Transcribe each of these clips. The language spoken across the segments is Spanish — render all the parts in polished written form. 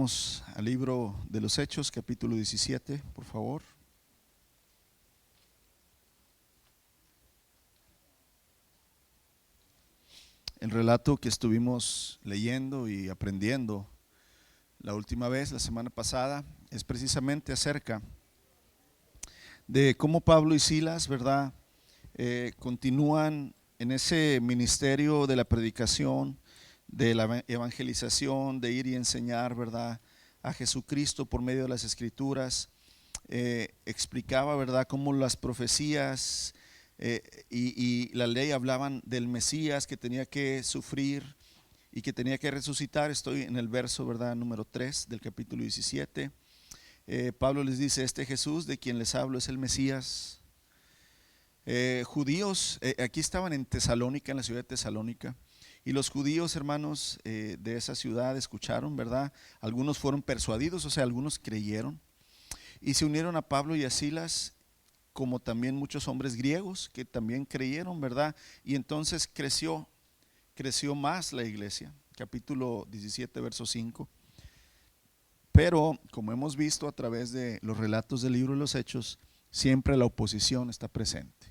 Vamos al libro de los Hechos, capítulo 17, por favor. El relato que estuvimos leyendo y aprendiendo la última vez, la semana pasada, es precisamente acerca de cómo Pablo y Silas, ¿verdad? Continúan en ese ministerio de la predicación, de la evangelización, de ir y enseñar, ¿verdad?, a Jesucristo por medio de las Escrituras. Explicaba, ¿verdad?, cómo las profecías y la ley hablaban del Mesías que tenía que sufrir y que tenía que resucitar. Estoy en el verso, ¿verdad?, número 3 del capítulo 17. Pablo les dice: este Jesús de quien les hablo es el Mesías. Judíos, aquí estaban en Tesalónica, en la ciudad de Tesalónica, y los judíos, hermanos, de esa ciudad escucharon, ¿verdad? Algunos fueron persuadidos, o sea, algunos creyeron y se unieron a Pablo y a Silas, como también muchos hombres griegos que también creyeron, ¿verdad? Y entonces creció más la iglesia. Capítulo 17, verso 5. Pero, como hemos visto a través de los relatos del libro de los Hechos, siempre la oposición está presente.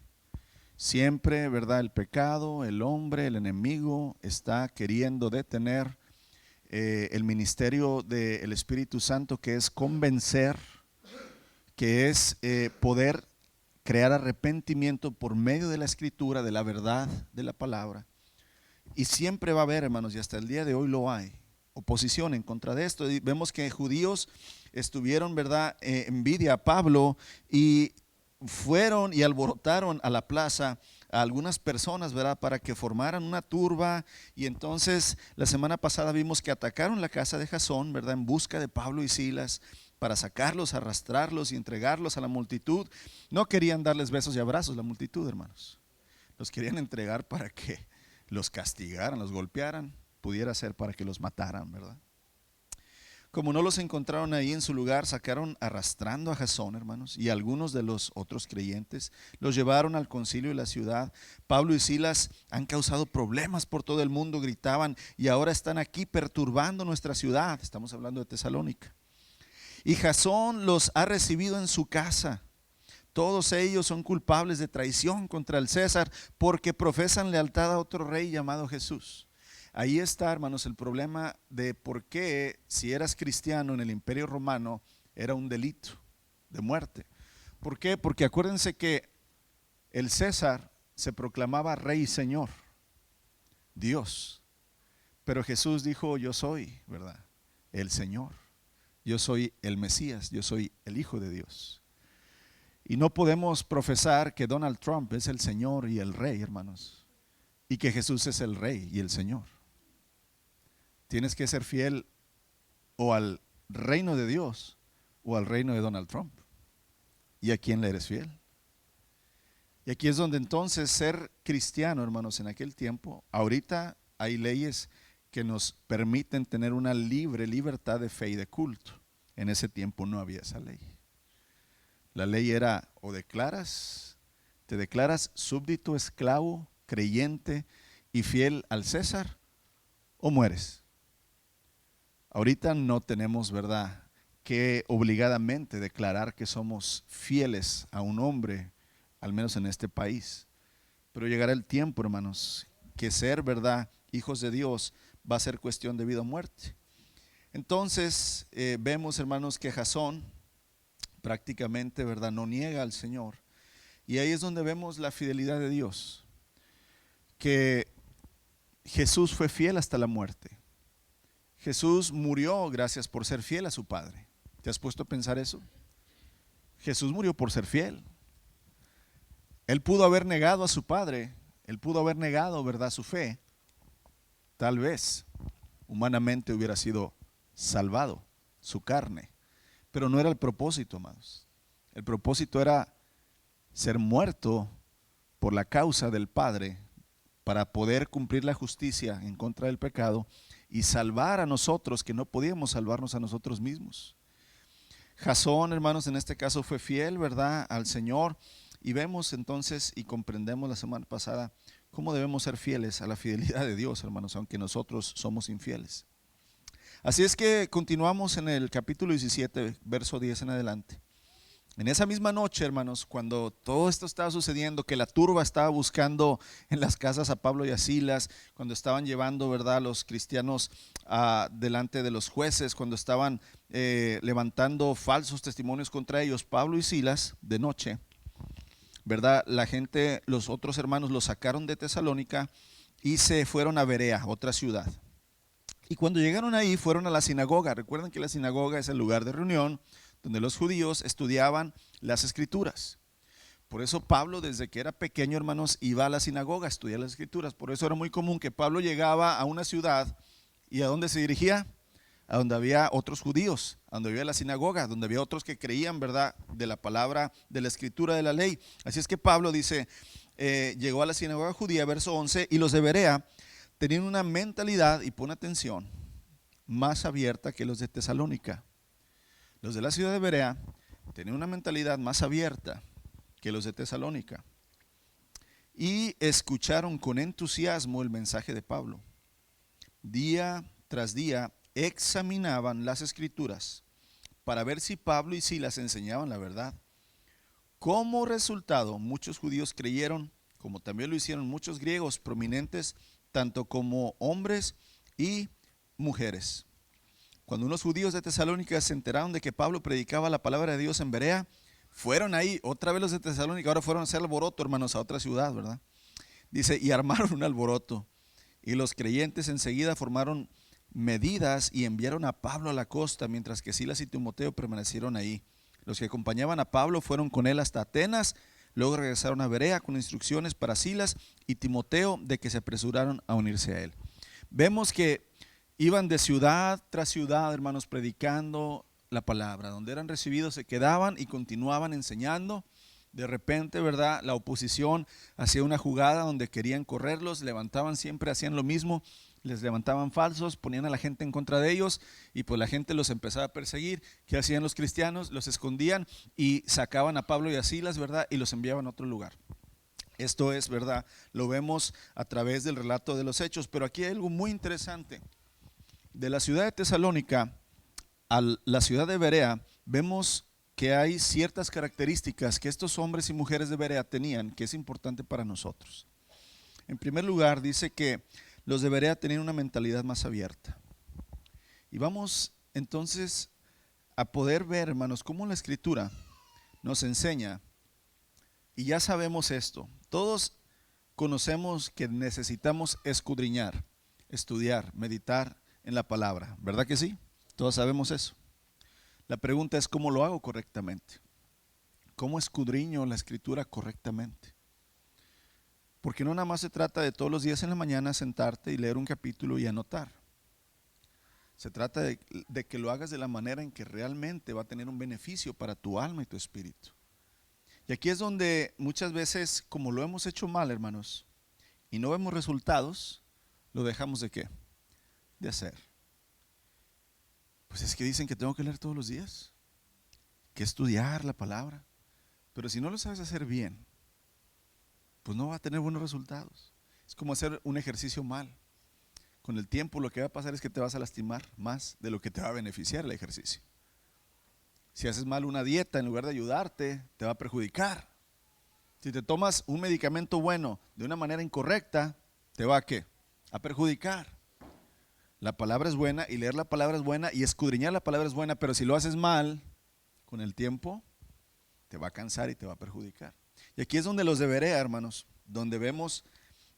Siempre, ¿verdad?, el pecado, el hombre, el enemigo está queriendo detener el ministerio del Espíritu Santo, que es convencer, que es poder crear arrepentimiento por medio de la Escritura, de la verdad, de la palabra. Y siempre va a haber, hermanos, y hasta el día de hoy lo hay, oposición en contra de esto. Y vemos que judíos estuvieron, ¿verdad?, envidia a Pablo, y fueron y alborotaron a la plaza a algunas personas, ¿verdad?, para que formaran una turba. Y entonces la semana pasada vimos que atacaron la casa de Jasón, ¿verdad?, en busca de Pablo y Silas, para sacarlos, arrastrarlos y entregarlos a la multitud. No querían darles besos y abrazos la multitud, hermanos. Los querían entregar para que los castigaran, los golpearan, pudiera ser para que los mataran, ¿verdad? Como no los encontraron ahí en su lugar, sacaron arrastrando a Jasón, hermanos, y algunos de los otros creyentes, los llevaron al concilio de la ciudad. Pablo y Silas han causado problemas por todo el mundo, gritaban, y ahora están aquí perturbando nuestra ciudad. Estamos hablando de Tesalónica. Y Jasón los ha recibido en su casa. Todos ellos son culpables de traición contra el César, porque profesan lealtad a otro rey llamado Jesús. Ahí está, hermanos, el problema de por qué, si eras cristiano en el Imperio Romano, era un delito de muerte. ¿Por qué? Porque acuérdense que el César se proclamaba rey y señor, Dios. Pero Jesús dijo: yo soy, ¿verdad?, el Señor. Yo soy el Mesías, yo soy el Hijo de Dios. Y no podemos profesar que Donald Trump es el Señor y el Rey, hermanos, y que Jesús es el Rey y el Señor. Tienes que ser fiel o al reino de Dios o al reino de Donald Trump. ¿Y a quién le eres fiel? Y aquí es donde entonces ser cristiano, hermanos, en aquel tiempo, ahorita hay leyes que nos permiten tener una libertad de fe y de culto. En ese tiempo no había esa ley. La ley era: o te declaras súbdito, esclavo, creyente y fiel al César, o mueres. Ahorita no tenemos, ¿verdad?, que obligadamente declarar que somos fieles a un hombre, al menos en este país. Pero llegará el tiempo, hermanos, que ser, ¿verdad?, hijos de Dios va a ser cuestión de vida o muerte. Entonces vemos, hermanos, que Jasón prácticamente, ¿verdad?, no niega al Señor. Y ahí es donde vemos la fidelidad de Dios, que Jesús fue fiel hasta la muerte. Jesús murió gracias por ser fiel a su Padre. ¿Te has puesto a pensar eso? Jesús murió por ser fiel. Él pudo haber negado a su Padre, él pudo haber negado, ¿verdad?, su fe. Tal vez humanamente hubiera sido salvado su carne, pero no era el propósito, amados. El propósito era ser muerto por la causa del Padre, para poder cumplir la justicia en contra del pecado y salvar a nosotros, que no podíamos salvarnos a nosotros mismos. Jasón, hermanos, en este caso fue fiel, ¿verdad?, al Señor. Y vemos entonces y comprendemos la semana pasada cómo debemos ser fieles a la fidelidad de Dios, hermanos, aunque nosotros somos infieles. Así es que continuamos en el capítulo 17, verso 10 en adelante. En esa misma noche, hermanos, cuando todo esto estaba sucediendo, que la turba estaba buscando en las casas a Pablo y a Silas, cuando estaban llevando, ¿verdad?, a los cristianos delante de los jueces, cuando estaban levantando falsos testimonios contra ellos, Pablo y Silas, de noche, ¿verdad?, la gente, los otros hermanos los sacaron de Tesalónica y se fueron a Berea, otra ciudad. Y cuando llegaron ahí, fueron a la sinagoga. Recuerden que la sinagoga es el lugar de reunión donde los judíos estudiaban las escrituras. Por eso Pablo, desde que era pequeño, hermanos, iba a la sinagoga a estudiar las escrituras. Por eso era muy común que Pablo llegaba a una ciudad y ¿a dónde se dirigía? A donde había otros judíos, a donde había la sinagoga, donde había otros que creían, ¿verdad?, de la palabra, de la escritura, de la ley. Así es que Pablo dice, llegó a la sinagoga judía, verso 11, y los de Berea tenían una mentalidad, y pon atención, más abierta que los de Tesalónica. Los de la ciudad de Berea tenían una mentalidad más abierta que los de Tesalónica y escucharon con entusiasmo el mensaje de Pablo. Día tras día examinaban las escrituras para ver si Pablo y Silas enseñaban la verdad. Como resultado, muchos judíos creyeron, como también lo hicieron muchos griegos prominentes, tanto como hombres y mujeres. Cuando unos judíos de Tesalónica se enteraron de que Pablo predicaba la palabra de Dios en Berea, fueron ahí, otra vez los de Tesalónica, ahora fueron a hacer alboroto, hermanos, a otra ciudad, ¿verdad? Dice, y armaron un alboroto. Y los creyentes enseguida formaron medidas y enviaron a Pablo a la costa, mientras que Silas y Timoteo permanecieron ahí. Los que acompañaban a Pablo fueron con él hasta Atenas, luego regresaron a Berea con instrucciones para Silas y Timoteo de que se apresuraron a unirse a él. Vemos que iban de ciudad tras ciudad, hermanos, predicando la palabra. Donde eran recibidos se quedaban y continuaban enseñando. De repente, ¿verdad?, la oposición hacía una jugada donde querían correrlos, levantaban siempre, hacían lo mismo, les levantaban falsos, ponían a la gente en contra de ellos y pues la gente los empezaba a perseguir. ¿Qué hacían los cristianos? Los escondían y sacaban a Pablo y a Silas, ¿verdad?, y los enviaban a otro lugar. Esto es, ¿verdad?, lo vemos a través del relato de los hechos, pero aquí hay algo muy interesante. De la ciudad de Tesalónica a la ciudad de Berea, vemos que hay ciertas características que estos hombres y mujeres de Berea tenían, que es importante para nosotros. En primer lugar, dice que los de Berea tenían una mentalidad más abierta. Y vamos entonces a poder ver, hermanos, cómo la Escritura nos enseña, y ya sabemos esto, todos conocemos que necesitamos escudriñar, estudiar, meditar en la palabra, ¿verdad que sí? Todos sabemos eso. La pregunta es ¿cómo lo hago correctamente? ¿Cómo escudriño la escritura correctamente? Porque no nada más se trata de todos los días en la mañana sentarte y leer un capítulo y anotar. Se trata de que lo hagas de la manera en que realmente va a tener un beneficio para tu alma y tu espíritu. Y aquí es donde muchas veces, como lo hemos hecho mal, hermanos, y no vemos resultados, lo dejamos ¿de qué? De hacer. Pues es que dicen que tengo que leer todos los días, que estudiar la palabra, pero si no lo sabes hacer bien, pues no va a tener buenos resultados. Es como hacer un ejercicio mal. Con el tiempo lo que va a pasar es que te vas a lastimar más de lo que te va a beneficiar el ejercicio. Si haces mal una dieta, en lugar de ayudarte, te va a perjudicar. Si te tomas un medicamento bueno de una manera incorrecta, ¿te va a qué? A perjudicar. La palabra es buena y leer la palabra es buena y escudriñar la palabra es buena, pero si lo haces mal, con el tiempo te va a cansar y te va a perjudicar. Y aquí es donde los de Berea, hermanos, donde vemos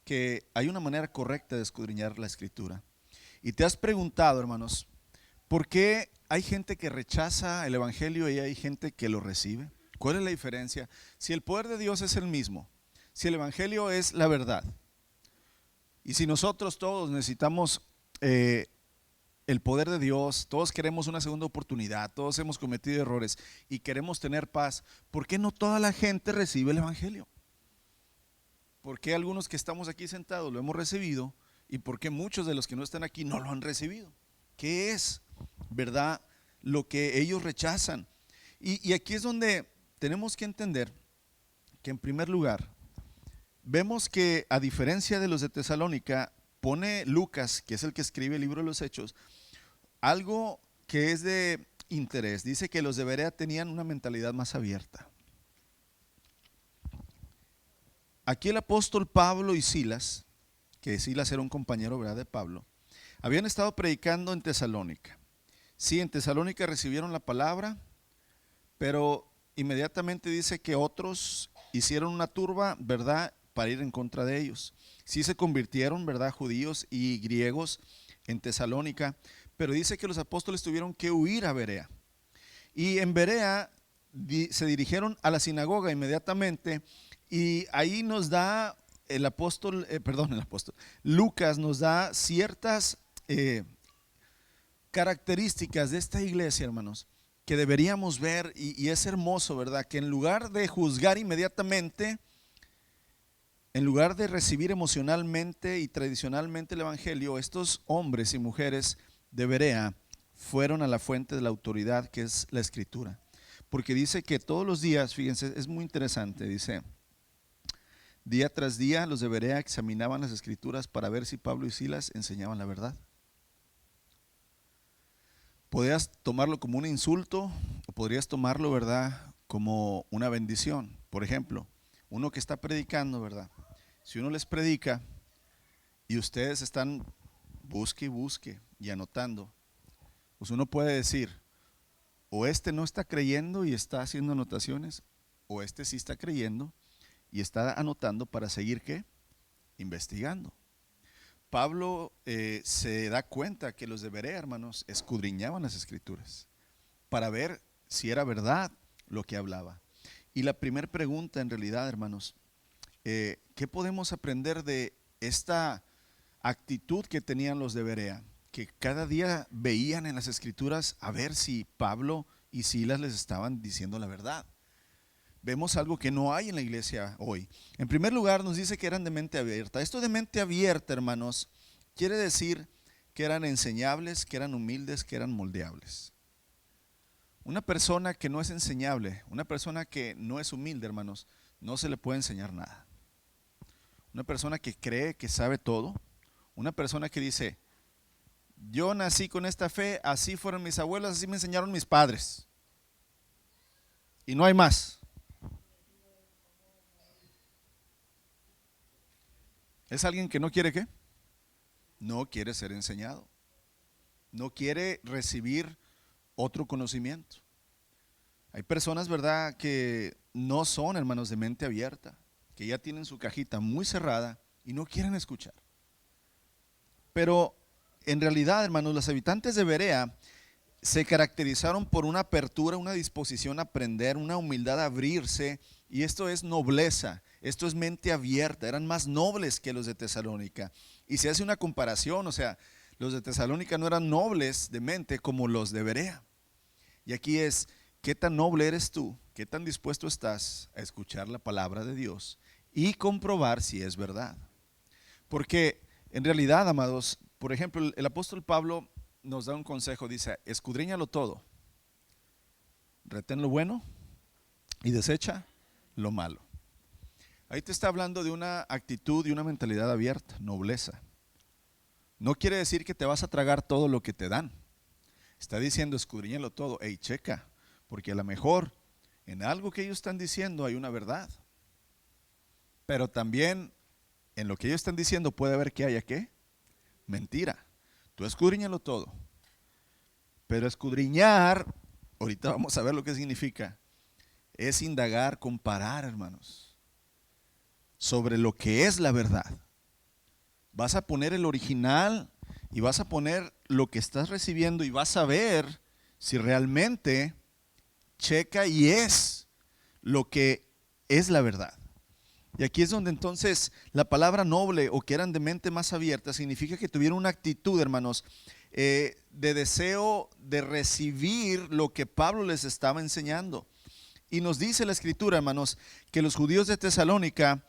que hay una manera correcta de escudriñar la escritura. Y te has preguntado, hermanos, ¿por qué hay gente que rechaza el evangelio y hay gente que lo recibe? ¿Cuál es la diferencia? Si el poder de Dios es el mismo, si el evangelio es la verdad, y si nosotros todos necesitamos el poder de Dios, todos queremos una segunda oportunidad, todos hemos cometido errores y queremos tener paz, ¿por qué no toda la gente recibe el evangelio? ¿Por qué algunos que estamos aquí sentados lo hemos recibido y por qué muchos de los que no están aquí no lo han recibido? ¿Qué es, verdad, lo que ellos rechazan? Y aquí es donde tenemos que entender que en primer lugar vemos que a diferencia de los de Tesalónica, pone Lucas, que es el que escribe el libro de los Hechos, algo que es de interés. Dice que los de Berea tenían una mentalidad más abierta. Aquí el apóstol Pablo y Silas, que Silas era un compañero, ¿verdad?, de Pablo, habían estado predicando en Tesalónica. Sí, en Tesalónica recibieron la palabra, pero inmediatamente dice que otros hicieron una turba, ¿verdad?, para ir en contra de ellos. Sí se convirtieron, ¿verdad?, judíos y griegos en Tesalónica, pero dice que los apóstoles tuvieron que huir a Berea. Y en Berea se dirigieron a la sinagoga inmediatamente, y ahí nos da el apóstol, Lucas nos da ciertas características de esta iglesia, hermanos, que deberíamos ver, y es hermoso, ¿verdad? Que en lugar de juzgar inmediatamente, en lugar de recibir emocionalmente y tradicionalmente el evangelio, estos hombres y mujeres de Berea fueron a la fuente de la autoridad, que es la escritura. Porque dice que todos los días, fíjense, es muy interesante, dice, día tras día los de Berea examinaban las escrituras para ver si Pablo y Silas enseñaban la verdad. Podrías tomarlo como un insulto o podrías tomarlo, ¿verdad?, como una bendición. Por ejemplo, uno que está predicando, ¿verdad? Si uno les predica y ustedes están busque y busque y anotando, pues uno puede decir, o este no está creyendo y está haciendo anotaciones, o este sí está creyendo y está anotando para seguir, ¿qué?, investigando. Pablo se da cuenta que los de Berea, hermanos, escudriñaban las escrituras para ver si era verdad lo que hablaba. Y la primera pregunta en realidad, hermanos, ¿qué podemos aprender de esta actitud que tenían los de Berea? Que cada día veían en las escrituras a ver si Pablo y Silas les estaban diciendo la verdad. Vemos algo que no hay en la iglesia hoy. En primer lugar, nos dice que eran de mente abierta. Esto de mente abierta, hermanos, quiere decir que eran enseñables, que eran humildes, que eran moldeables. Una persona que no es enseñable, una persona que no es humilde, hermanos, no se le puede enseñar nada. Una persona que cree que sabe todo, una persona que dice, yo nací con esta fe, así fueron mis abuelos, así me enseñaron mis padres. Y no hay más. ¿Es alguien que no quiere qué? No quiere ser enseñado. No quiere recibir otro conocimiento. Hay personas, ¿verdad?, que no son, hermanos, de mente abierta, que ya tienen su cajita muy cerrada y no quieren escuchar. Pero en realidad, hermanos, los habitantes de Berea se caracterizaron por una apertura, una disposición a aprender, una humildad a abrirse, y esto es nobleza, esto es mente abierta. Eran más nobles que los de Tesalónica. Y se hace una comparación, o sea, los de Tesalónica no eran nobles de mente como los de Berea. Y aquí es, ¿qué tan noble eres tú? ¿Qué tan dispuesto estás a escuchar la palabra de Dios y comprobar si es verdad? Porque en realidad, amados, por ejemplo, el apóstol Pablo nos da un consejo, dice, escudriñalo todo, retén lo bueno y desecha lo malo. Ahí te está hablando de una actitud y una mentalidad abierta, nobleza. No quiere decir que te vas a tragar todo lo que te dan. Está diciendo, escudriñalo todo. Ey, checa, porque a lo mejor en algo que ellos están diciendo hay una verdad. Pero también en lo que ellos están diciendo puede haber que haya ¿qué? Mentira. Tú escudriñalo todo. Pero escudriñar, ahorita vamos a ver lo que significa, es indagar, comparar, hermanos, sobre lo que es la verdad. Vas a poner el original y vas a poner lo que estás recibiendo y vas a ver si realmente checa y es lo que es la verdad. Y aquí es donde entonces la palabra noble o que eran de mente más abierta significa que tuvieron una actitud, hermanos, de deseo de recibir lo que Pablo les estaba enseñando. Y nos dice la escritura, hermanos, que los judíos de Tesalónica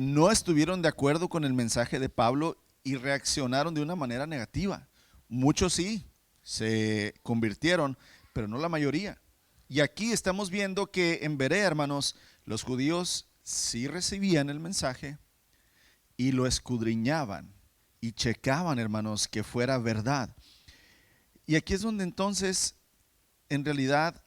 no estuvieron de acuerdo con el mensaje de Pablo y reaccionaron de una manera negativa. Muchos sí se convirtieron, pero no la mayoría. Y aquí estamos viendo que en Berea, hermanos, los judíos sí recibían el mensaje y lo escudriñaban y checaban, hermanos, que fuera verdad. Y aquí es donde entonces, en realidad,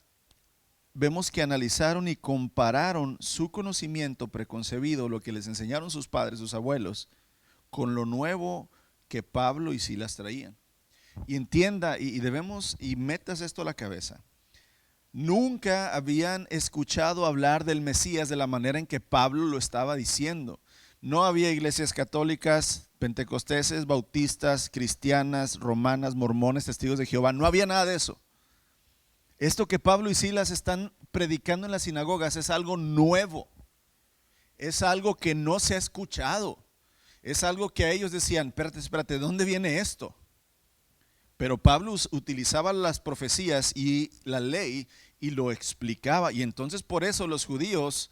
vemos que analizaron y compararon su conocimiento preconcebido, lo que les enseñaron sus padres, sus abuelos, con lo nuevo que Pablo y Silas traían. Y entienda, y debemos, y metas esto a la cabeza. Nunca habían escuchado hablar del Mesías de la manera en que Pablo lo estaba diciendo. No había iglesias católicas, pentecosteses, bautistas, cristianas, romanas, mormones, testigos de Jehová. No había nada de eso. Esto que Pablo y Silas están predicando en las sinagogas es algo nuevo. Es algo que no se ha escuchado. Es algo que a ellos decían, espérate, ¿de dónde viene esto? Pero Pablo utilizaba las profecías y la ley y lo explicaba. Y entonces por eso los judíos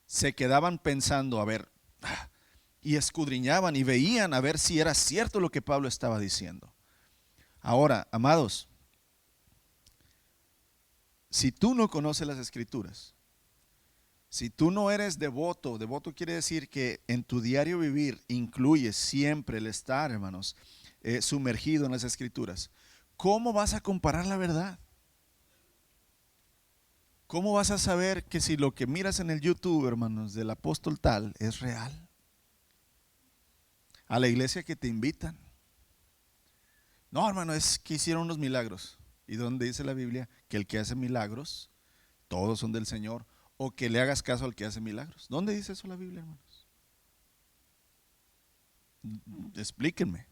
se quedaban pensando, a ver, y escudriñaban y veían a ver si era cierto lo que Pablo estaba diciendo. Ahora, amados, si tú no conoces las escrituras, si tú no eres devoto, devoto quiere decir que en tu diario vivir incluye siempre el estar, hermanos, sumergido en las escrituras, ¿cómo vas a comparar la verdad? ¿Cómo vas a saber que si lo que miras en el YouTube, hermanos, del apóstol tal es real? A la iglesia que te invitan. No, hermano, es que hicieron unos milagros. ¿Y dónde dice la Biblia? Que el que hace milagros, todos son del Señor. O que le hagas caso al que hace milagros. ¿Dónde dice eso la Biblia, hermanos? Explíquenme.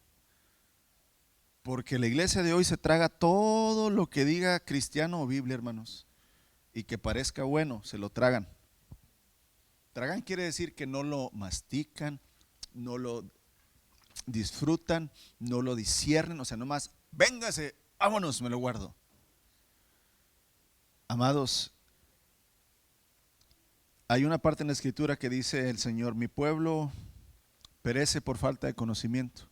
Porque la iglesia de hoy se traga todo lo que diga cristiano o Biblia, hermanos. Y que parezca bueno, se lo tragan. Tragan quiere decir que no lo mastican, no lo disfrutan, no lo disciernen, o sea, nomás, véngase, vámonos, me lo guardo. Amados, hay una parte en la escritura que dice el Señor, mi pueblo perece por falta de conocimiento.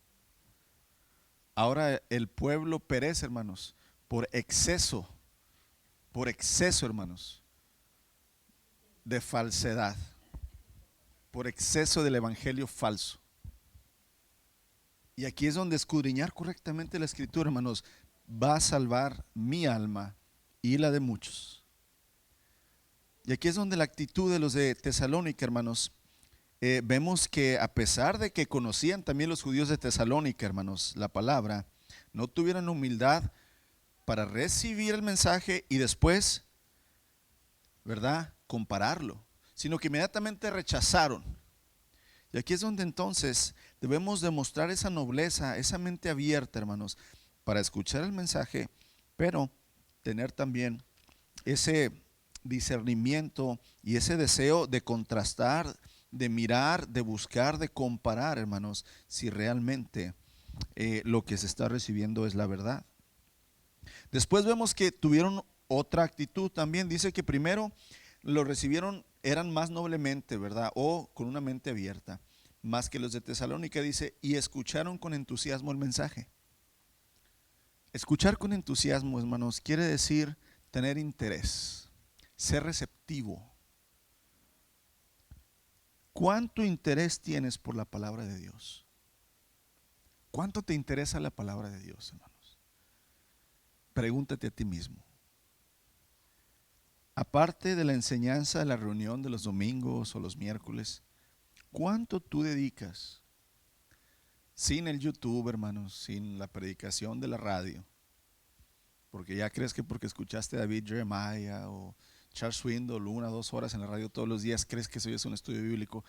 Ahora el pueblo perece, hermanos, por exceso, hermanos, de falsedad, por exceso del evangelio falso. Y aquí es donde escudriñar correctamente la escritura, hermanos, va a salvar mi alma y la de muchos. Y aquí es donde la actitud de los de Tesalónica, hermanos, vemos que a pesar de que conocían también los judíos de Tesalónica, hermanos, la palabra, no tuvieron humildad para recibir el mensaje y después, ¿verdad?, compararlo, sino que inmediatamente rechazaron. Y aquí es donde entonces debemos demostrar esa nobleza, esa mente abierta, hermanos, para escuchar el mensaje, pero tener también ese discernimiento y ese deseo de contrastar, de mirar, de buscar, de comparar, hermanos, si realmente lo que se está recibiendo es la verdad. Después vemos que tuvieron otra actitud también. Dice que primero lo recibieron, eran más noblemente, ¿verdad? O con una mente abierta, más que los de Tesalónica, dice, y escucharon con entusiasmo el mensaje. Escuchar con entusiasmo, hermanos, quiere decir tener interés, ser receptivo. ¿Cuánto interés tienes por la palabra de Dios? ¿Cuánto te interesa la palabra de Dios, hermanos? Pregúntate a ti mismo. Aparte de la enseñanza de la reunión de los domingos o los miércoles, ¿cuánto tú dedicas? Sin el YouTube, hermanos, sin la predicación de la radio. Porque ya crees que porque escuchaste a David Jeremiah o Charles Swindoll 1 o 2 horas en la radio todos los días, crees que eso ya es un estudio bíblico.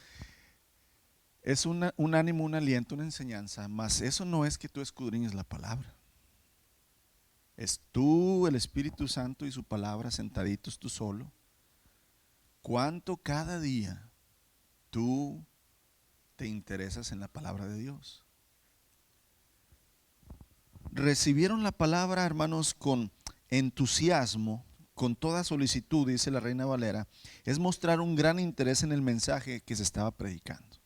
Es un ánimo, un aliento, una enseñanza, mas eso no es que tú escudriñes la palabra. Es tú, el Espíritu Santo y su palabra sentaditos tú solo. ¿Cuánto cada día tú te interesas en la palabra de Dios? Recibieron la palabra, hermanos, con entusiasmo, con toda solicitud, dice la Reina Valera, es mostrar un gran interés en el mensaje que se estaba predicando.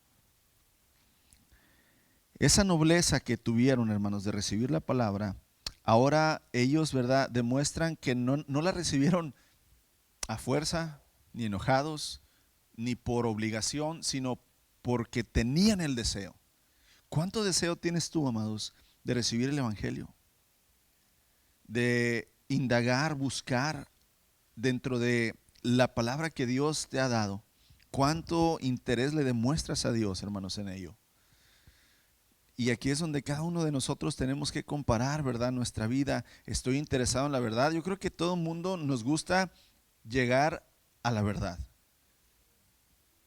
Esa nobleza que tuvieron, hermanos, de recibir la palabra, ahora ellos, ¿verdad?, demuestran que no la recibieron a fuerza, ni enojados, ni por obligación, sino porque tenían el deseo. ¿Cuánto deseo tienes tú, amados, de recibir el Evangelio? de indagar, buscar dentro de la palabra que Dios te ha dado, cuánto interés le demuestras a Dios, hermanos, en ello. Y aquí es donde cada uno de nosotros tenemos que comparar, ¿verdad? Nuestra vida. Estoy interesado en la verdad. Yo creo que todo el mundo nos gusta llegar a la verdad.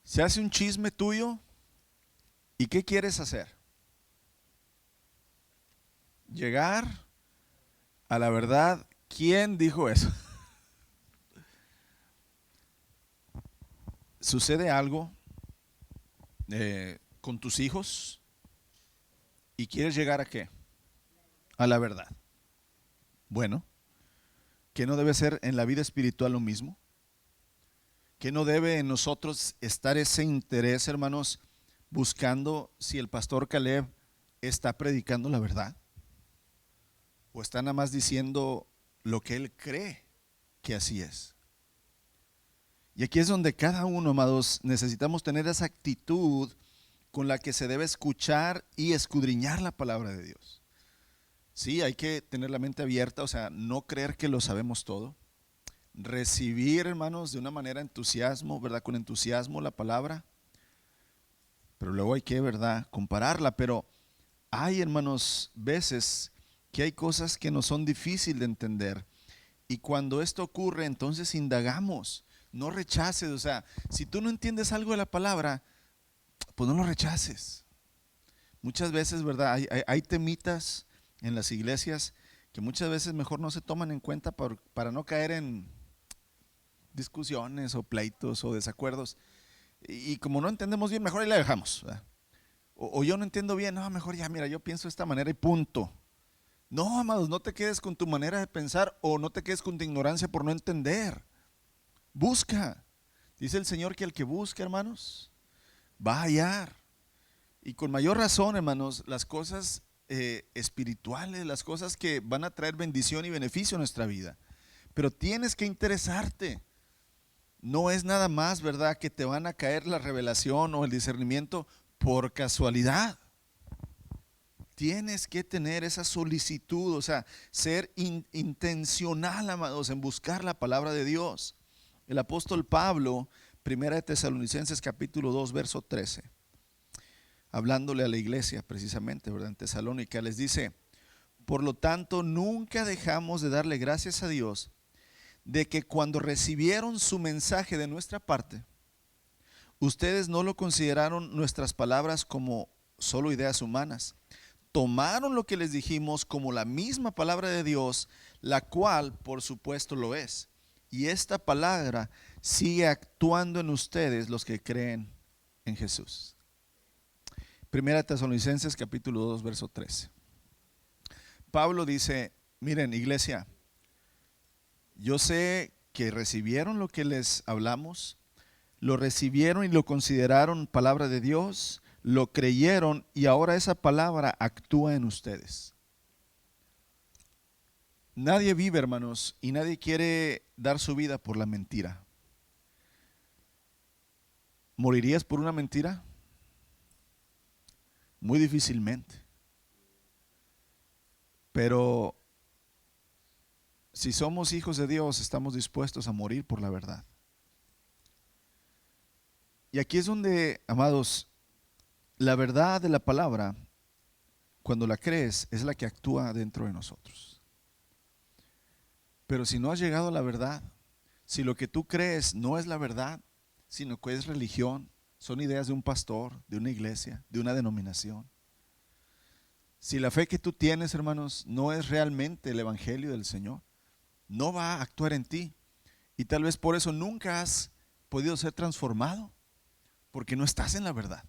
Se hace un chisme tuyo y ¿qué quieres hacer? Llegar a la verdad. ¿Quién dijo eso? Sucede algo con tus hijos y quieres llegar a qué? A la verdad. Bueno, ¿qué no debe ser en la vida espiritual lo mismo? ¿Qué no debe en nosotros estar ese interés, hermanos, buscando si el pastor Caleb está predicando la verdad? ¿O está nada más diciendo lo que él cree que así es? Y aquí es donde cada uno, amados, necesitamos tener esa actitud con la que se debe escuchar y escudriñar la palabra de Dios. Sí, hay que tener la mente abierta, o sea, no creer que lo sabemos todo. Recibir, hermanos, de una manera entusiasmo, ¿verdad? Con entusiasmo la palabra. Pero luego hay que, ¿verdad? Compararla. Pero hay, hermanos, veces que hay cosas que nos son difíciles de entender. Y cuando esto ocurre, entonces indagamos. No rechaces, o sea, si tú no entiendes algo de la palabra, pues no lo rechaces. Muchas veces, ¿verdad? Hay temitas en las iglesias que muchas veces mejor no se toman en cuenta para no caer en discusiones o pleitos o desacuerdos. Y como no entendemos bien, mejor ahí la dejamos, ¿verdad? O yo no entiendo bien, no, mejor ya, mira, yo pienso de esta manera y punto. No, amados, no te quedes con tu manera de pensar o no te quedes con tu ignorancia por no entender. Busca. Dice el Señor que el que busca, hermanos, va a hallar. Y con mayor razón, hermanos, las cosas espirituales, las cosas que van a traer bendición y beneficio a nuestra vida. Pero tienes que interesarte. No es nada más, ¿verdad?, que te van a caer la revelación o el discernimiento por casualidad. Tienes que tener esa solicitud, o sea, ser intencional, amados, en buscar la palabra de Dios. El apóstol Pablo, primera de Tesalonicenses capítulo 2, verso 13, hablándole a la iglesia precisamente, ¿verdad?, en Tesalónica, les dice: por lo tanto, nunca dejamos de darle gracias a Dios de que cuando recibieron su mensaje de nuestra parte, ustedes no lo consideraron nuestras palabras como solo ideas humanas. Tomaron lo que les dijimos como la misma palabra de Dios, la cual por supuesto lo es. Y esta palabra sigue actuando en ustedes, los que creen en Jesús. Primera Tesalonicenses capítulo 2, verso 13. Pablo dice: miren, iglesia, yo sé que recibieron lo que les hablamos, lo recibieron y lo consideraron palabra de Dios, lo creyeron y ahora esa palabra actúa en ustedes. Nadie vive, hermanos, y nadie quiere dar su vida por la mentira. ¿Morirías por una mentira? Muy difícilmente. Pero si somos hijos de Dios, estamos dispuestos a morir por la verdad. Y aquí es donde, amados, la verdad de la palabra, cuando la crees, es la que actúa dentro de nosotros. Pero si no has llegado a la verdad, si lo que tú crees no es la verdad, sino que es religión, son ideas de un pastor, de una iglesia, de una denominación. Si la fe que tú tienes, hermanos, no es realmente el evangelio del Señor, no va a actuar en ti. Y tal vez por eso nunca has podido ser transformado, porque no estás en la verdad.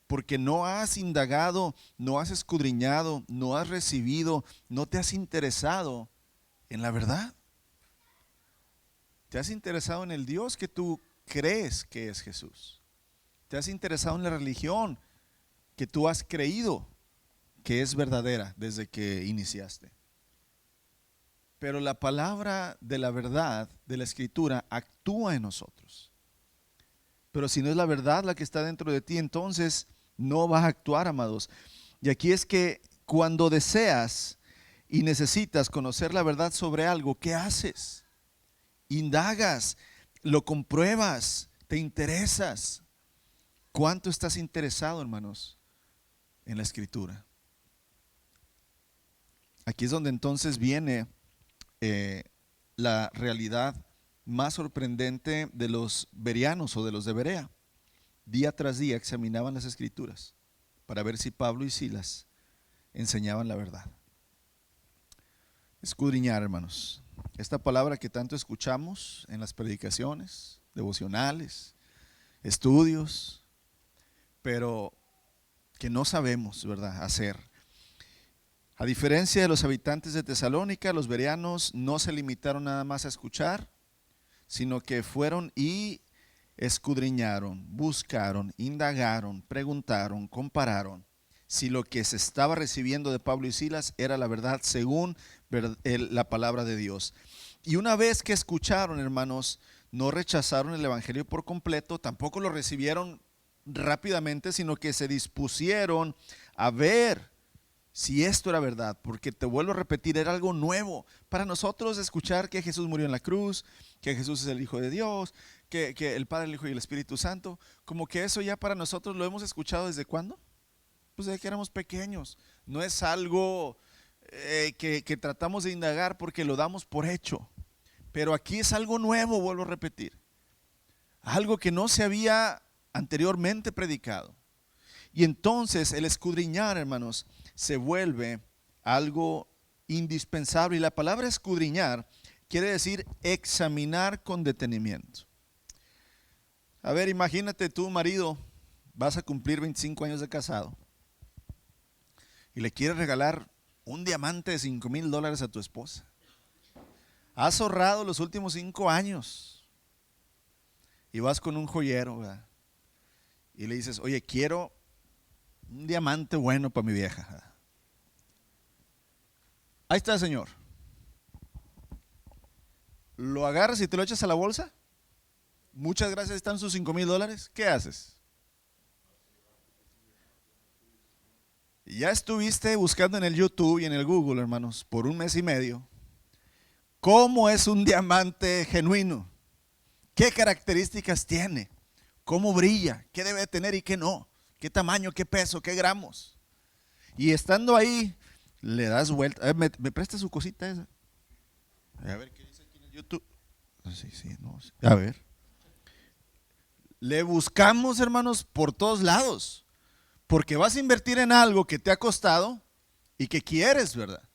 Porque no has indagado, no has escudriñado, no has recibido, no te has interesado en la verdad. Te has interesado en el Dios que tú crees que es Jesús. Te has interesado en la religión que tú has creído que es verdadera desde que iniciaste. Pero la palabra de la verdad de la Escritura actúa en nosotros. Pero si no es la verdad la que está dentro de ti, entonces no vas a actuar, amados. Y aquí es que cuando deseas y necesitas conocer la verdad sobre algo, ¿qué haces? Indagas, lo compruebas, te interesas. ¿Cuánto estás interesado, hermanos, en la Escritura? Aquí es donde entonces viene la realidad más sorprendente de los bereanos o de los de Berea. Día tras día examinaban las Escrituras para ver si Pablo y Silas enseñaban la verdad. Escudriñar, hermanos. Esta palabra que tanto escuchamos en las predicaciones, devocionales, estudios, pero que no sabemos, ¿verdad?, hacer. A diferencia de los habitantes de Tesalónica, los bereanos no se limitaron nada más a escuchar, sino que fueron y escudriñaron, buscaron, indagaron, preguntaron, compararon si lo que se estaba recibiendo de Pablo y Silas era la verdad según la palabra de Dios. Y una vez que escucharon, hermanos, no rechazaron el evangelio por completo, tampoco lo recibieron rápidamente, sino que se dispusieron a ver si esto era verdad, porque te vuelvo a repetir, era algo nuevo para nosotros escuchar que Jesús murió en la cruz, que Jesús es el Hijo de Dios, que el Padre, el Hijo y el Espíritu Santo. Como que eso ya para nosotros lo hemos escuchado ¿desde cuándo? Pues desde que éramos pequeños. No es algo que tratamos de indagar porque lo damos por hecho, pero aquí es algo nuevo, vuelvo a repetir, algo que no se había anteriormente predicado. Y entonces el escudriñar, hermanos, se vuelve algo indispensable. Y la palabra escudriñar quiere decir examinar con detenimiento. A ver, imagínate tú, marido, vas a cumplir 25 años de casado y le quieres regalar un diamante de $5,000 a tu esposa. Has ahorrado los últimos 5 años y vas con un joyero, ¿verdad?, y le dices, oye, quiero un diamante bueno para mi vieja. Ahí está, señor. Lo agarras y te lo echas a la bolsa. Muchas gracias, están sus $5,000. ¿Qué haces? Ya estuviste buscando en el YouTube y en el Google, hermanos, por 1 mes y medio. ¿Cómo es un diamante genuino? ¿Qué características tiene? ¿Cómo brilla? ¿Qué debe tener y qué no? ¿Qué tamaño, qué peso, qué gramos? Y estando ahí, le das vuelta. ¿Me presta su cosita esa? A ver qué dice aquí en el YouTube. Sí, no. A ver. Le buscamos, hermanos, por todos lados. Porque vas a invertir en algo que te ha costado y que quieres, ¿verdad?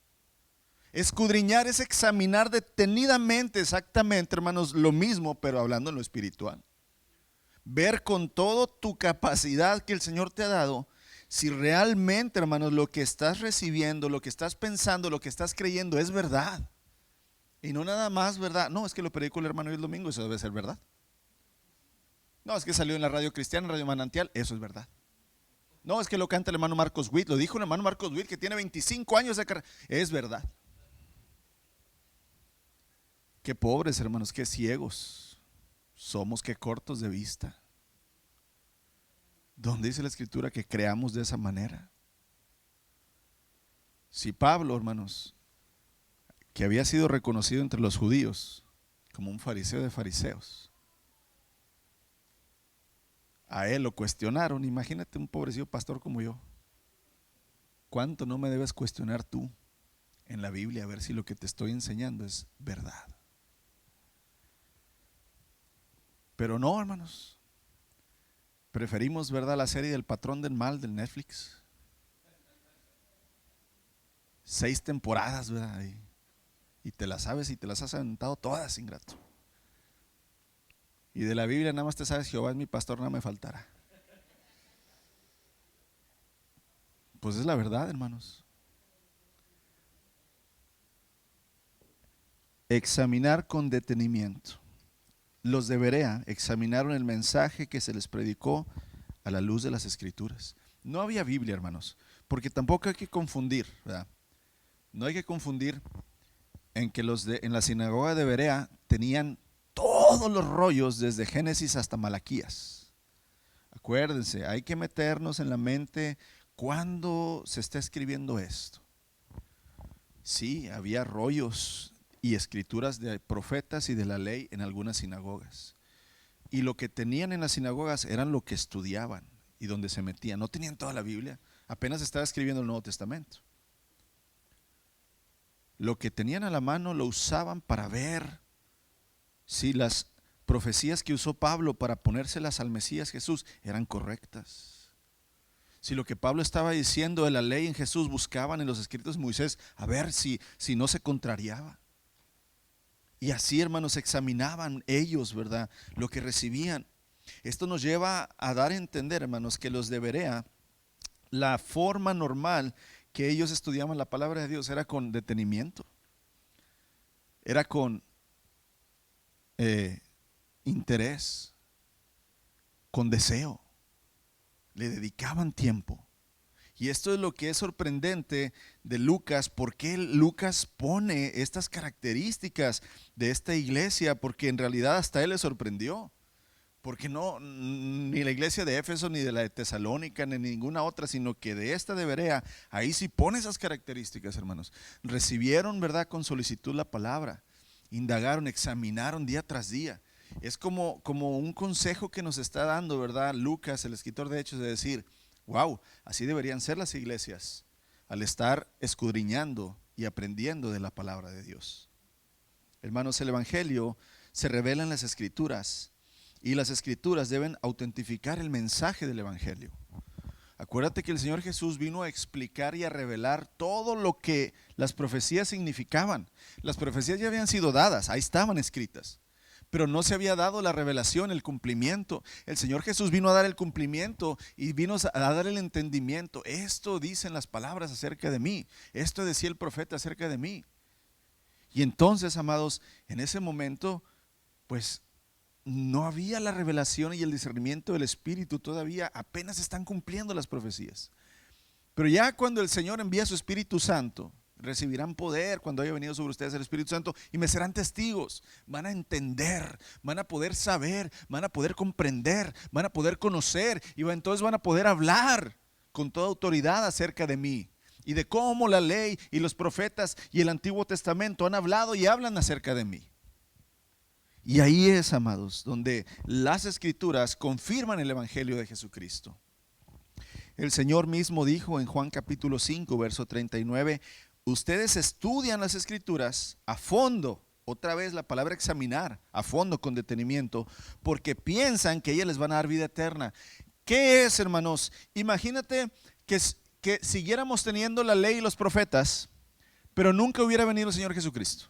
Escudriñar es examinar detenidamente, exactamente, hermanos, lo mismo, pero hablando en lo espiritual. Ver con toda tu capacidad que el Señor te ha dado, si realmente, hermanos, lo que estás recibiendo, lo que estás pensando, lo que estás creyendo es verdad. Y no nada más verdad. No, es que lo predicó el hermano el domingo, eso debe ser verdad. No, es que salió en la radio cristiana, en Radio Manantial, eso es verdad. No, es que lo canta el hermano Marcos Witt, lo dijo el hermano Marcos Witt, que tiene 25 años de carrera, es verdad. Qué pobres, hermanos, qué ciegos somos, qué cortos de vista. ¿Dónde dice la Escritura que creamos de esa manera? Si Pablo, hermanos, que había sido reconocido entre los judíos como un fariseo de fariseos, a él lo cuestionaron, imagínate un pobrecito pastor como yo. ¿Cuánto no me debes cuestionar tú en la Biblia a ver si lo que te estoy enseñando es verdad? Pero no, hermanos. Preferimos, ¿verdad?, la serie del patrón del mal del Netflix. 6 temporadas, ¿verdad? Y te las sabes y te las has aventado todas, ingrato. Y de la Biblia nada más te sabes, Jehová es mi pastor, nada me faltará. Pues es la verdad, hermanos. Examinar con detenimiento. Los de Berea examinaron el mensaje que se les predicó a la luz de las Escrituras. No había Biblia, hermanos, porque tampoco hay que confundir, ¿verdad? No hay que confundir en que en la sinagoga de Berea tenían todos los rollos desde Génesis hasta Malaquías. Acuérdense, hay que meternos en la mente cuando se está escribiendo esto. Sí, había rollos y escrituras de profetas y de la ley en algunas sinagogas. Y lo que tenían en las sinagogas eran lo que estudiaban y donde se metían. No tenían toda la Biblia, apenas estaba escribiendo el Nuevo Testamento. Lo que tenían a la mano lo usaban para ver si las profecías que usó Pablo para ponérselas al Mesías Jesús eran correctas. Si lo que Pablo estaba diciendo de la ley en Jesús buscaban en los escritos de Moisés a ver si no se contrariaba. Y así, hermanos, examinaban ellos, ¿verdad?, lo que recibían. Esto nos lleva a dar a entender, hermanos, que los de Berea, la forma normal que ellos estudiaban la palabra de Dios era con detenimiento, era con interés, con deseo. Le dedicaban tiempo. Y esto es lo que es sorprendente de Lucas, porque Lucas pone estas características de esta iglesia, porque en realidad hasta él le sorprendió. Porque no, ni la iglesia de Éfeso, ni de la de Tesalónica, ni ninguna otra, sino que de esta de Berea, ahí sí pone esas características, hermanos. Recibieron, ¿verdad?, con solicitud la palabra, indagaron, examinaron día tras día. Es como un consejo que nos está dando, ¿verdad?, Lucas, el escritor de Hechos, de decir, wow, así deberían ser las iglesias, al estar escudriñando y aprendiendo de la palabra de Dios. Hermanos, el evangelio se revela en las escrituras, y las escrituras deben autentificar el mensaje del evangelio. Acuérdate que el Señor Jesús vino a explicar y a revelar todo lo que las profecías significaban. Las profecías ya habían sido dadas, ahí estaban escritas, pero no se había dado la revelación, el cumplimiento. El Señor Jesús vino a dar el cumplimiento y vino a dar el entendimiento. Esto dicen las palabras acerca de mí, esto decía el profeta acerca de mí. Y entonces, amados, en ese momento, pues no había la revelación y el discernimiento del Espíritu todavía, apenas están cumpliendo las profecías. Pero ya cuando el Señor envía su Espíritu Santo, recibirán poder cuando haya venido sobre ustedes el Espíritu Santo y me serán testigos. Van a entender, van a poder saber, van a poder comprender, van a poder conocer y entonces van a poder hablar con toda autoridad acerca de mí y de cómo la ley y los profetas y el Antiguo Testamento han hablado y hablan acerca de mí. Y ahí es, amados, donde las escrituras confirman el evangelio de Jesucristo. El Señor mismo dijo en Juan capítulo 5, verso 39, ustedes estudian las escrituras a fondo, otra vez la palabra examinar, a fondo, con detenimiento, porque piensan que ellas les van a dar vida eterna. ¿Qué es, hermanos? Imagínate que siguiéramos teniendo la ley y los profetas, pero nunca hubiera venido el Señor Jesucristo.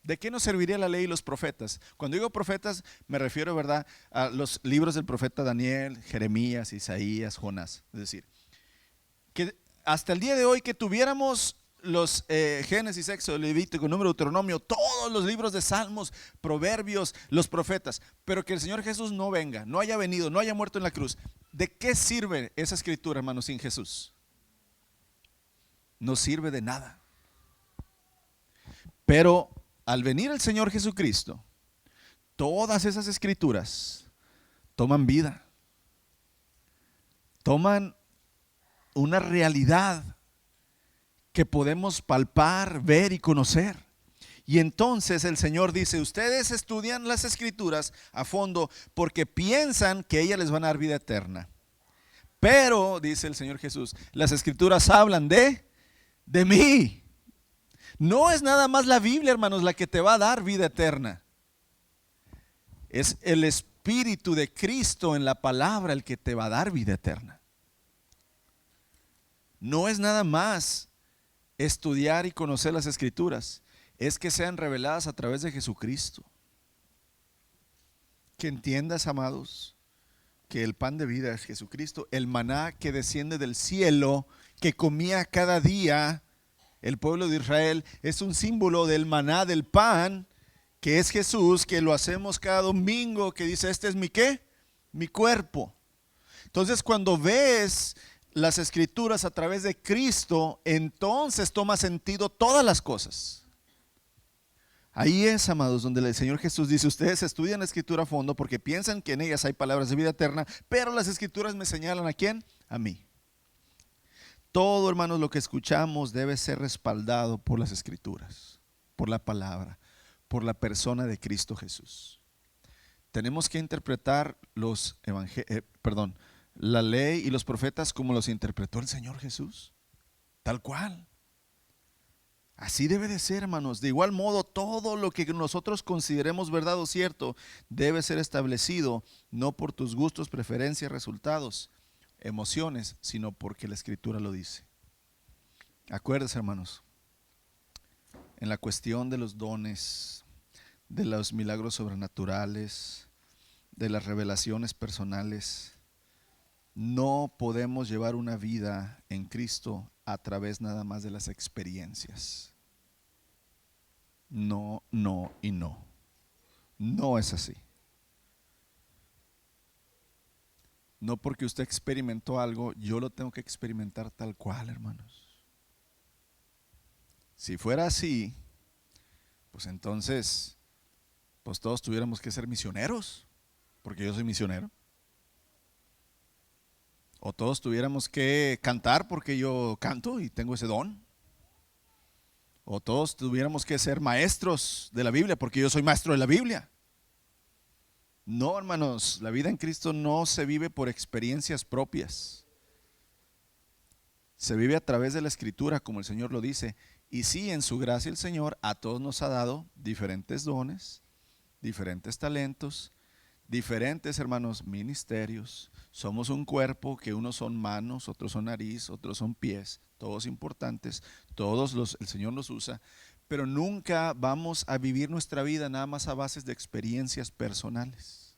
¿De qué nos serviría la ley y los profetas? Cuando digo profetas me refiero, ¿verdad?, a los libros del profeta Daniel, Jeremías, Isaías, Jonás. Es decir, que hasta el día de hoy que tuviéramos los Génesis, Éxodo, Levítico, Número, Deuteronomio, todos los libros de Salmos, Proverbios, los profetas, pero que el Señor Jesús no venga, no haya venido, no haya muerto en la cruz. ¿De qué sirve esa escritura, hermanos, sin Jesús? No sirve de nada. Pero al venir el Señor Jesucristo, todas esas escrituras toman vida, toman una realidad que podemos palpar, ver y conocer. Y entonces el Señor dice, ustedes estudian las escrituras a fondo porque piensan que ellas les van a dar vida eterna. Pero, dice el Señor Jesús, las escrituras hablan de mí. No es nada más la Biblia, hermanos, la que te va a dar vida eterna. Es el Espíritu de Cristo en la palabra el que te va a dar vida eterna. No es nada más estudiar y conocer las escrituras, es que sean reveladas a través de Jesucristo. Que entiendas, amados, que el pan de vida es Jesucristo, el maná que desciende del cielo, que comía cada día el pueblo de Israel, es un símbolo del maná, del pan, que es Jesús, que lo hacemos cada domingo, que dice, este es mi ¿qué? Mi cuerpo. Entonces cuando ves las escrituras a través de Cristo, entonces toma sentido todas las cosas. Ahí es, amados, donde el Señor Jesús dice, ustedes estudian la escritura a fondo porque piensan que en ellas hay palabras de vida eterna, pero las escrituras me señalan ¿a quién? A mí. todo, hermanos, lo que escuchamos debe ser respaldado por las Escrituras, por la palabra, por la persona de Cristo Jesús. Tenemos que interpretar la ley y los profetas como los interpretó el Señor Jesús, tal cual. Así debe de ser, hermanos. De igual modo, todo lo que nosotros consideremos verdad o cierto debe ser establecido no por tus gustos, preferencias, resultados, emociones, sino porque la Escritura lo dice. Acuérdense, hermanos, en la cuestión de los dones, de los milagros sobrenaturales, de las revelaciones personales, no podemos llevar una vida en Cristo a través nada más de las experiencias. No, no y no. No es así. No porque usted experimentó algo, yo lo tengo que experimentar tal cual, hermanos. Si fuera así, pues entonces, pues todos tuviéramos que ser misioneros, porque yo soy misionero. O todos tuviéramos que cantar porque yo canto y tengo ese don. O todos tuviéramos que ser maestros de la Biblia porque yo soy maestro de la Biblia. No, hermanos, la vida en Cristo no se vive por experiencias propias. Se vive a través de la Escritura, como el Señor lo dice. Y sí, en su gracia el Señor a todos nos ha dado diferentes dones, diferentes talentos, diferentes, hermanos, ministerios. Somos un cuerpo que unos son manos, otros son nariz, otros son pies, todos importantes, el Señor los usa, pero nunca vamos a vivir nuestra vida nada más a bases de experiencias personales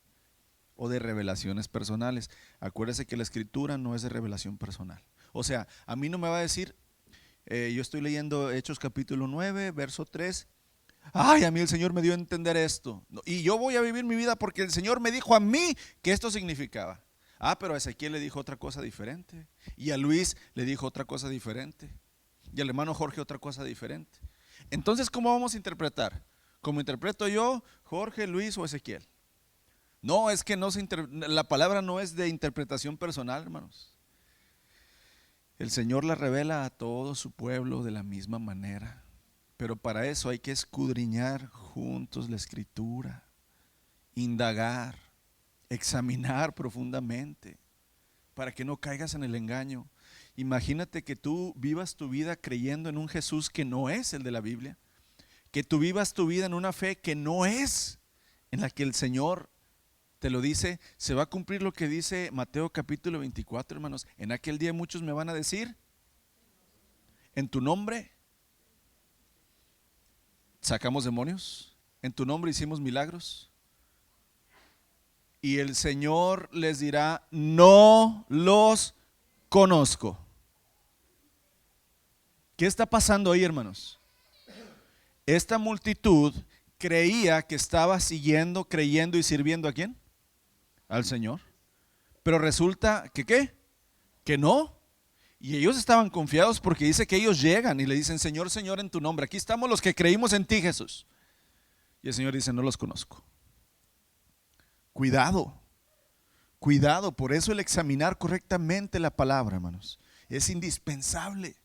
o de revelaciones personales. Acuérdese que la Escritura no es de revelación personal. O sea, a mí no me va a decir, yo estoy leyendo Hechos capítulo 9, verso 3, ay, a mí el Señor me dio a entender esto. Y yo voy a vivir mi vida porque el Señor me dijo a mí que esto significaba. Ah, pero a Ezequiel le dijo otra cosa diferente. Y a Luis le dijo otra cosa diferente. Y al hermano Jorge otra cosa diferente. Entonces, ¿cómo vamos a interpretar? ¿Cómo interpreto yo, Jorge, Luis o Ezequiel? No, es que la palabra no es de interpretación personal, hermanos. El Señor la revela a todo su pueblo de la misma manera. Pero para eso hay que escudriñar juntos la Escritura, indagar, examinar profundamente, para que no caigas en el engaño. Imagínate que tú vivas tu vida creyendo en un Jesús que no es el de la Biblia, que tú vivas tu vida en una fe que no es en la que el Señor te lo dice. Se va a cumplir lo que dice Mateo capítulo 24, hermanos. En aquel día muchos me van a decir, en tu nombre sacamos demonios, en tu nombre hicimos milagros. Y el Señor les dirá, no los conozco. ¿Qué está pasando ahí, hermanos? Esta multitud creía que estaba siguiendo, creyendo y sirviendo ¿a quién? Al Señor. Pero resulta que ¿qué? Que no. Y ellos estaban confiados porque dice que ellos llegan y le dicen, Señor, Señor, en tu nombre. Aquí estamos los que creímos en ti, Jesús. Y el Señor dice, no los conozco. Cuidado, cuidado. Por eso el examinar correctamente la palabra, hermanos, es indispensable.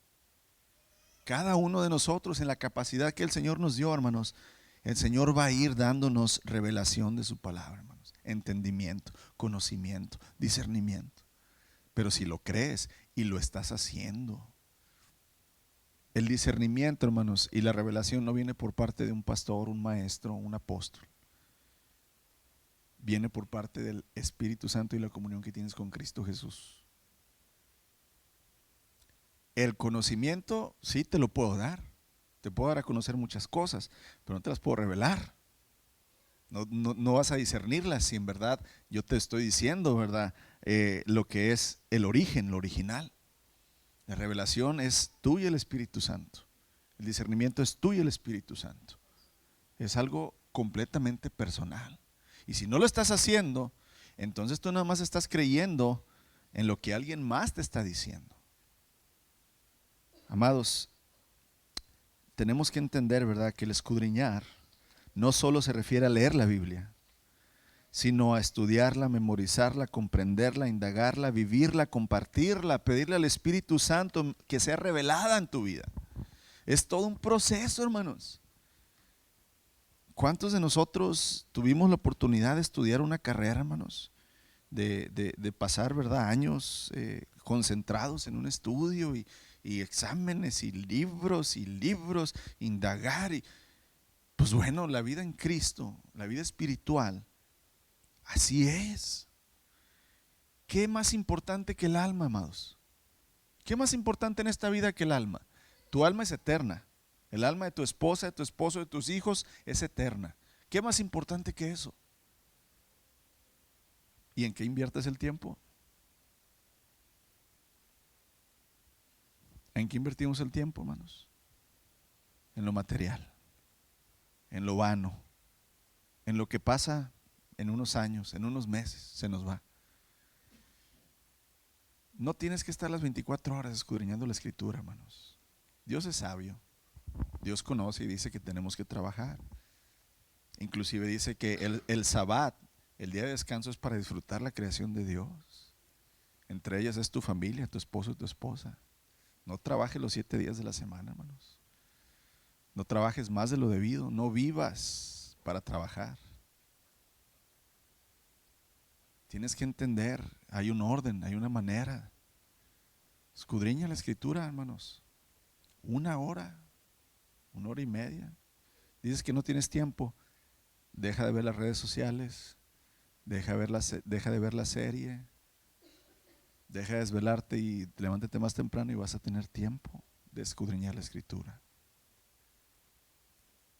Cada uno de nosotros, en la capacidad que el Señor nos dio, hermanos, el Señor va a ir dándonos revelación de su palabra, hermanos. Entendimiento, conocimiento, discernimiento. Pero si lo crees y lo estás haciendo, el discernimiento, hermanos, y la revelación no viene por parte de un pastor, un maestro, un apóstol. Viene por parte del Espíritu Santo y la comunión que tienes con Cristo Jesús. El conocimiento sí te lo puedo dar. Te puedo dar a conocer muchas cosas, pero no te las puedo revelar. No vas a discernirlas si en verdad yo te estoy diciendo, ¿verdad? Lo que es el origen, lo original. La revelación es tú y el Espíritu Santo. El discernimiento es tú y el Espíritu Santo. Es algo completamente personal. Y si no lo estás haciendo, entonces tú nada más estás creyendo en lo que alguien más te está diciendo. Amados, tenemos que entender, ¿verdad?, que el escudriñar no solo se refiere a leer la Biblia, sino a estudiarla, memorizarla, comprenderla, indagarla, vivirla, compartirla, pedirle al Espíritu Santo que sea revelada en tu vida. Es todo un proceso, hermanos. ¿Cuántos de nosotros tuvimos la oportunidad de estudiar una carrera, hermanos? De pasar, ¿verdad?, años concentrados en un estudio y exámenes y libros, indagar. Pues bueno, la vida en Cristo, la vida espiritual, así es. ¿Qué más importante que el alma, amados? ¿Qué más importante en esta vida que el alma? Tu alma es eterna. El alma de tu esposa, de tu esposo, de tus hijos es eterna. ¿Qué más importante que eso? ¿Y en qué inviertes el tiempo? ¿En qué invertimos el tiempo, hermanos? En lo material, en lo vano, en lo que pasa en unos años, en unos meses, se nos va. No tienes que estar las 24 horas escudriñando la Escritura, hermanos. Dios es sabio. Dios conoce y dice que tenemos que trabajar. Inclusive dice que el Sabbat, el día de descanso, es para disfrutar la creación de Dios. Entre ellas es tu familia, tu esposo y tu esposa. No trabajes los 7 días de la semana, hermanos. No trabajes más de lo debido. No vivas para trabajar. Tienes que entender, hay un orden, hay una manera. Escudriña la Escritura, hermanos. 1 hora, 1 hora y media. Dices que no tienes tiempo. Deja de ver las redes sociales. Deja de ver la serie. Deja de desvelarte y levántate más temprano y vas a tener tiempo de escudriñar la Escritura.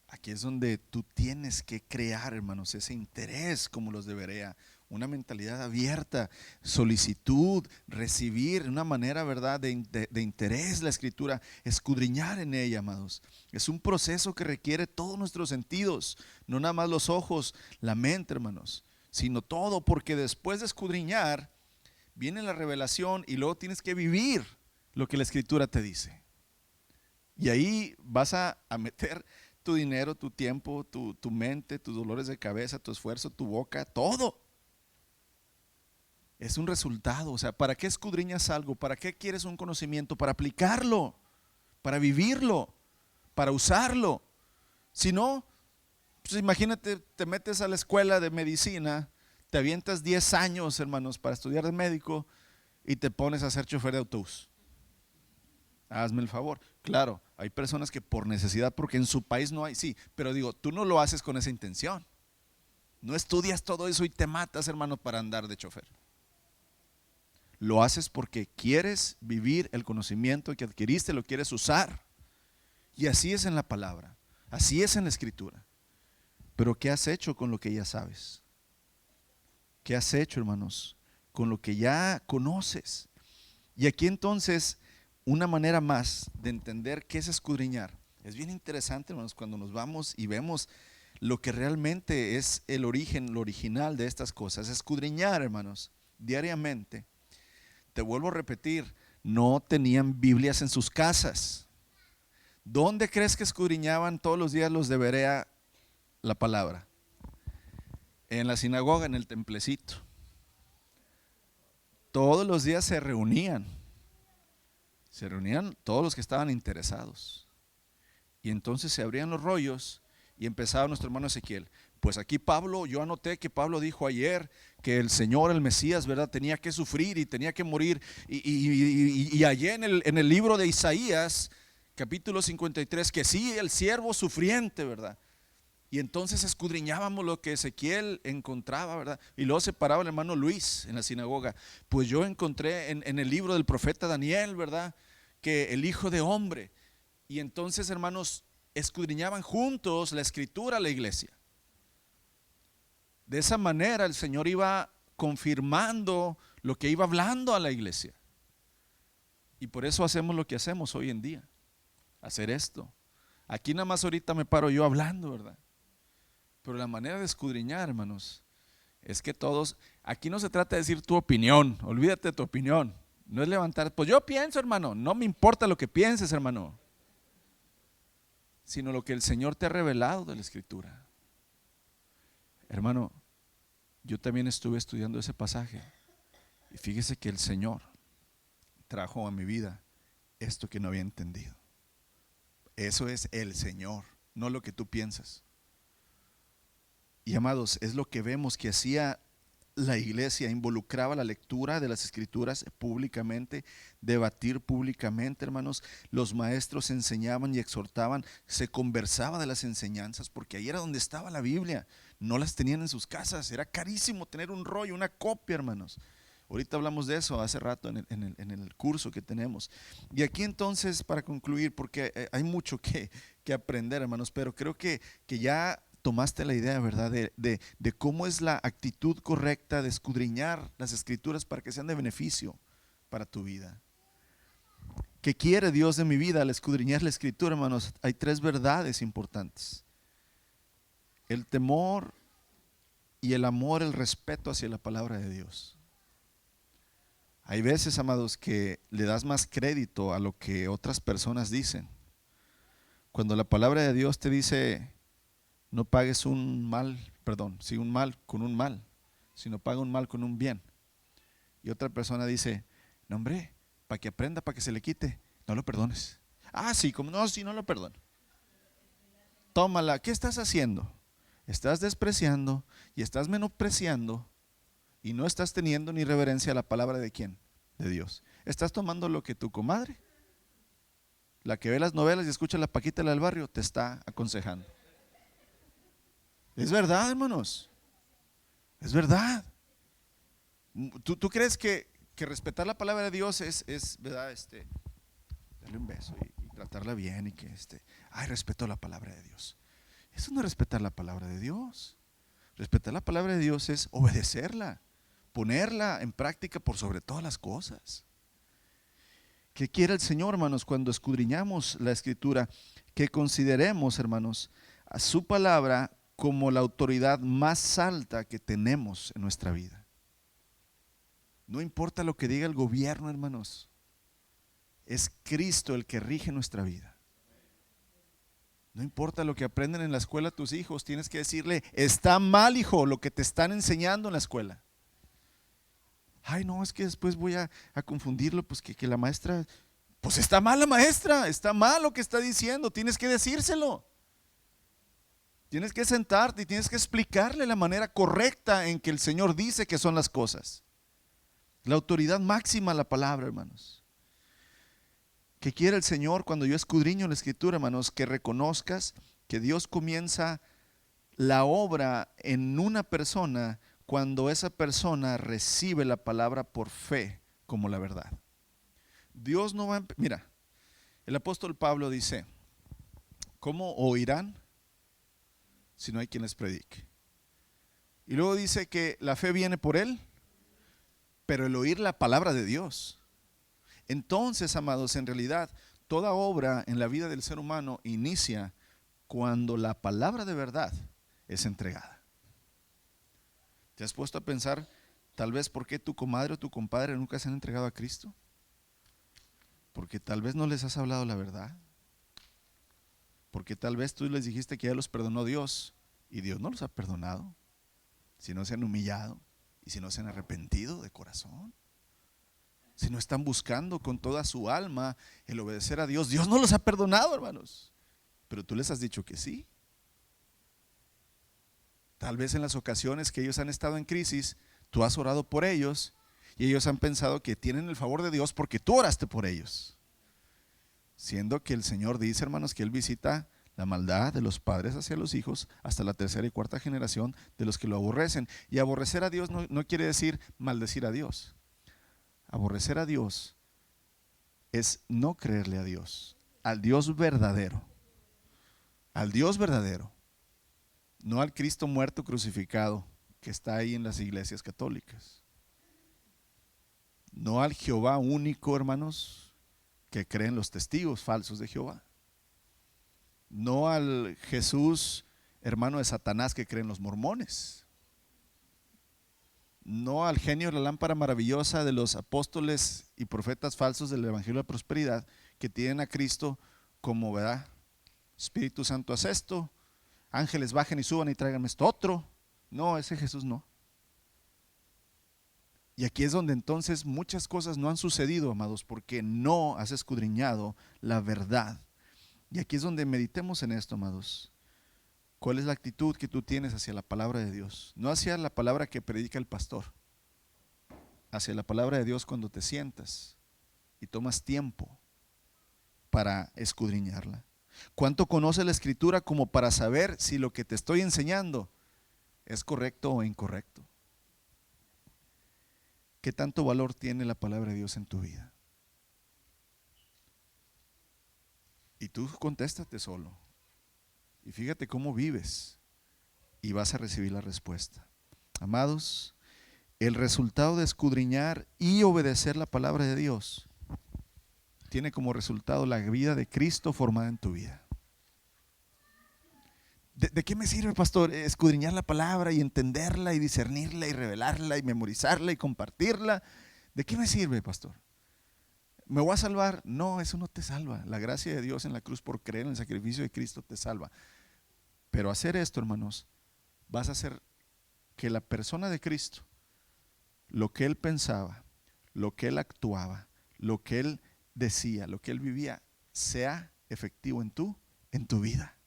Aquí es donde tú tienes que crear, hermanos, ese interés como los de Berea, una mentalidad abierta, solicitud, recibir una manera, ¿verdad?, de interés la Escritura, escudriñar en ella, amados. Es un proceso que requiere todos nuestros sentidos, no nada más los ojos, la mente, hermanos, sino todo, porque después de escudriñar viene la revelación y luego tienes que vivir lo que la Escritura te dice. Y ahí vas a meter tu dinero, tu tiempo, tu mente, tus dolores de cabeza, tu esfuerzo, tu boca, todo. Es un resultado. O sea, ¿para qué escudriñas algo? ¿Para qué quieres un conocimiento? Para aplicarlo, para vivirlo, para usarlo. Si no, pues imagínate, te metes a la escuela de medicina, te avientas 10 años, hermanos, para estudiar de médico y te pones a ser chofer de autobús. Hazme el favor. Claro, hay personas que por necesidad, porque en su país no hay, sí, pero digo, tú no lo haces con esa intención. No estudias todo eso y te matas, hermano, para andar de chofer. Lo haces porque quieres vivir el conocimiento que adquiriste, lo quieres usar. Y así es en la palabra, así es en la Escritura. Pero ¿qué has hecho con lo que ya sabes? ¿Qué has hecho, hermanos, con lo que ya conoces? Y aquí entonces, una manera más de entender qué es escudriñar. Es bien interesante, hermanos, cuando nos vamos y vemos lo que realmente es el origen, lo original de estas cosas. Escudriñar, hermanos, diariamente. Te vuelvo a repetir, no tenían Biblias en sus casas. ¿Dónde crees que escudriñaban todos los días los de Berea la palabra? En la sinagoga, en el templecito. Todos los días se reunían todos los que estaban interesados. Y entonces se abrían los rollos y empezaba nuestro hermano Ezequiel. Pues aquí Pablo, yo anoté que Pablo dijo ayer que el Señor, el Mesías, ¿verdad?, tenía que sufrir y tenía que morir. Y allá en el libro de Isaías, capítulo 53, que sí, el siervo sufriente, ¿verdad? Y entonces escudriñábamos lo que Ezequiel encontraba, ¿verdad? Y luego se paraba el hermano Luis en la sinagoga. Pues yo encontré en el libro del profeta Daniel, ¿verdad?, que el Hijo de Hombre. Y entonces, hermanos, escudriñaban juntos la Escritura a la iglesia. De esa manera el Señor iba confirmando lo que iba hablando a la iglesia. Y por eso hacemos lo que hacemos hoy en día. Hacer esto. Aquí nada más ahorita me paro yo hablando, ¿verdad? Pero la manera de escudriñar, hermanos, es que todos, aquí no se trata de decir tu opinión, olvídate de tu opinión. No es levantar, pues yo pienso, hermano, no me importa lo que pienses, hermano, sino lo que el Señor te ha revelado de la Escritura. Hermano, yo también estuve estudiando ese pasaje y fíjese que el Señor trajo a mi vida esto que no había entendido. Eso es el Señor, no lo que tú piensas. Y amados, es lo que vemos que hacía la iglesia, involucraba la lectura de las escrituras públicamente, debatir públicamente, hermanos. Los maestros enseñaban y exhortaban, se conversaba de las enseñanzas, porque ahí era donde estaba la Biblia. No las tenían en sus casas, era carísimo tener un rollo, una copia, hermanos. Ahorita hablamos de eso hace rato en el curso que tenemos. Y aquí entonces, para concluir, porque hay mucho que aprender, hermanos, pero creo que ya tomaste la idea, ¿verdad? De cómo es la actitud correcta de escudriñar las escrituras para que sean de beneficio para tu vida. ¿Qué quiere Dios de mi vida al escudriñar la escritura, hermanos? Hay 3 verdades importantes: el temor y el amor, el respeto hacia la palabra de Dios. Hay veces, amados, que le das más crédito a lo que otras personas dicen. Cuando la palabra de Dios te dice: no pagues un mal con un mal, sino paga un mal con un bien. Y otra persona dice: no, hombre, para que aprenda, para que se le quite, no lo perdones. Ah, sí, como no, sí, no lo perdono. Tómala, ¿qué estás haciendo? Estás despreciando y estás menospreciando y no estás teniendo ni reverencia a la palabra de ¿quién? De Dios. Estás tomando lo que tu comadre, la que ve las novelas y escucha la Paquita del barrio, te está aconsejando. Es verdad, hermanos. Es verdad. ¿Tú crees que respetar la palabra de Dios es verdad, darle un beso y tratarla bien y que respeto la palabra de Dios? Eso no es respetar la palabra de Dios. Respetar la palabra de Dios es obedecerla, ponerla en práctica por sobre todas las cosas. ¿Qué quiere el Señor, hermanos, cuando escudriñamos la Escritura? Que consideremos, hermanos, a su palabra como la autoridad más alta que tenemos en nuestra vida. No importa lo que diga el gobierno, hermanos, es Cristo el que rige nuestra vida. No importa lo que aprenden en la escuela tus hijos, tienes que decirle: está mal, hijo, lo que te están enseñando en la escuela. Ay, no, es que después voy a confundirlo, pues que la maestra, pues está mal la maestra, está mal lo que está diciendo, tienes que decírselo. Tienes que sentarte y tienes que explicarle la manera correcta en que el Señor dice que son las cosas. La autoridad máxima, la palabra, hermanos. ¿Qué quiere el Señor cuando yo escudriño la Escritura, hermanos? Que reconozcas que Dios comienza la obra en una persona cuando esa persona recibe la palabra por fe como la verdad. Dios no va a... Mira, el apóstol Pablo dice: ¿cómo oirán si no hay quien les predique? Y luego dice que la fe viene por él, pero el oír la palabra de Dios. Entonces, amados, en realidad toda obra en la vida del ser humano inicia cuando la palabra de verdad es entregada. ¿Te has puesto a pensar tal vez por qué tu comadre o tu compadre nunca se han entregado a Cristo? Porque tal vez no les has hablado la verdad. Porque tal vez tú les dijiste que ya los perdonó Dios y Dios no los ha perdonado. Si no se han humillado y si no se han arrepentido de corazón, si no están buscando con toda su alma el obedecer a Dios, Dios no los ha perdonado, hermanos. Pero tú les has dicho que sí. Tal vez en las ocasiones que ellos han estado en crisis, tú has orado por ellos y ellos han pensado que tienen el favor de Dios porque tú oraste por ellos. Siendo que el Señor dice, hermanos, que Él visita la maldad de los padres hacia los hijos hasta la 3ª y 4ª generación de los que lo aborrecen. Y aborrecer a Dios no quiere decir maldecir a Dios. Aborrecer a Dios es no creerle a Dios, al Dios verdadero. Al Dios verdadero. No al Cristo muerto crucificado que está ahí en las iglesias católicas. No al Jehová único, hermanos, que creen los testigos falsos de Jehová. No al Jesús, hermano de Satanás, que creen los mormones. No al genio de la lámpara maravillosa de los apóstoles y profetas falsos del Evangelio de la Prosperidad, que tienen a Cristo como, ¿verdad? Espíritu Santo, haz esto, ángeles bajen y suban y tráiganme esto otro. No, ese Jesús no. Y aquí es donde entonces muchas cosas no han sucedido, amados, porque no has escudriñado la verdad. Y aquí es donde meditemos en esto, amados. ¿Cuál es la actitud que tú tienes hacia la palabra de Dios? No hacia la palabra que predica el pastor, hacia la palabra de Dios cuando te sientas y tomas tiempo para escudriñarla. ¿Cuánto conoces la Escritura como para saber si lo que te estoy enseñando es correcto o incorrecto? ¿Qué tanto valor tiene la palabra de Dios en tu vida? Y tú contéstate solo. Y fíjate cómo vives y vas a recibir la respuesta. Amados, el resultado de escudriñar y obedecer la palabra de Dios tiene como resultado la vida de Cristo formada en tu vida. ¿De qué me sirve, pastor, escudriñar la palabra y entenderla y discernirla y revelarla y memorizarla y compartirla? ¿De qué me sirve, pastor? ¿Me voy a salvar? No, eso no te salva. La gracia de Dios en la cruz por creer en el sacrificio de Cristo te salva. Pero hacer esto, hermanos, vas a hacer que la persona de Cristo, lo que Él pensaba, lo que Él actuaba, lo que Él decía, lo que Él vivía, sea efectivo en tu vida.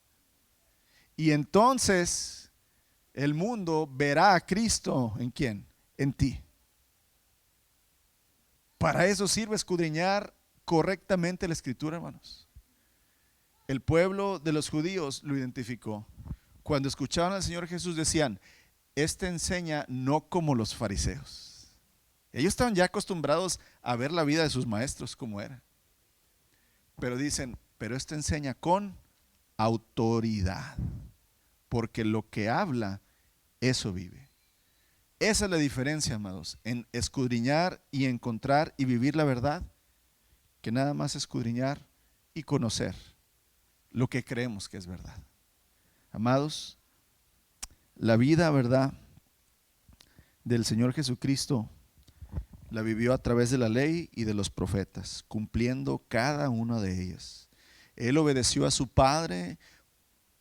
Y entonces el mundo verá a Cristo ¿en quién? En ti. Para eso sirve escudriñar correctamente la Escritura, hermanos. El pueblo de los judíos lo identificó. Cuando escuchaban al Señor Jesús decían, este enseña no como los fariseos. Ellos estaban ya acostumbrados a ver la vida de sus maestros como era. Pero dicen, pero este enseña con autoridad. Porque lo que habla, eso vive. Esa es la diferencia, amados, en escudriñar y encontrar y vivir la verdad, que nada más escudriñar y conocer lo que creemos que es verdad. Amados, la vida, verdad, del Señor Jesucristo la vivió a través de la ley y de los profetas, cumpliendo cada una de ellas. Él obedeció a su Padre,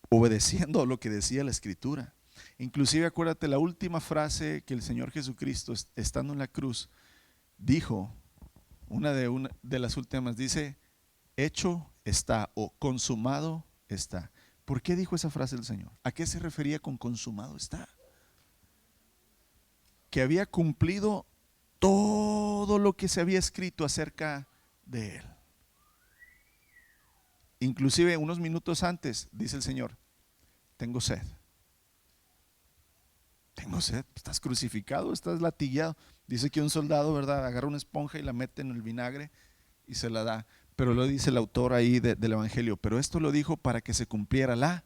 obedeciendo lo que decía la Escritura. Inclusive acuérdate la última frase que el Señor Jesucristo, estando en la cruz, dijo, una de las últimas, dice, hecho está o consumado está. ¿Por qué dijo esa frase el Señor? ¿A qué se refería con consumado está? Que había cumplido todo lo que se había escrito acerca de Él. Inclusive unos minutos antes, dice el Señor, tengo sed. Tengo sed, estás crucificado, estás latigueado. Dice que un soldado, ¿verdad?, agarra una esponja y la mete en el vinagre y se la da. Pero lo dice el autor ahí del Evangelio, pero esto lo dijo para que se cumpliera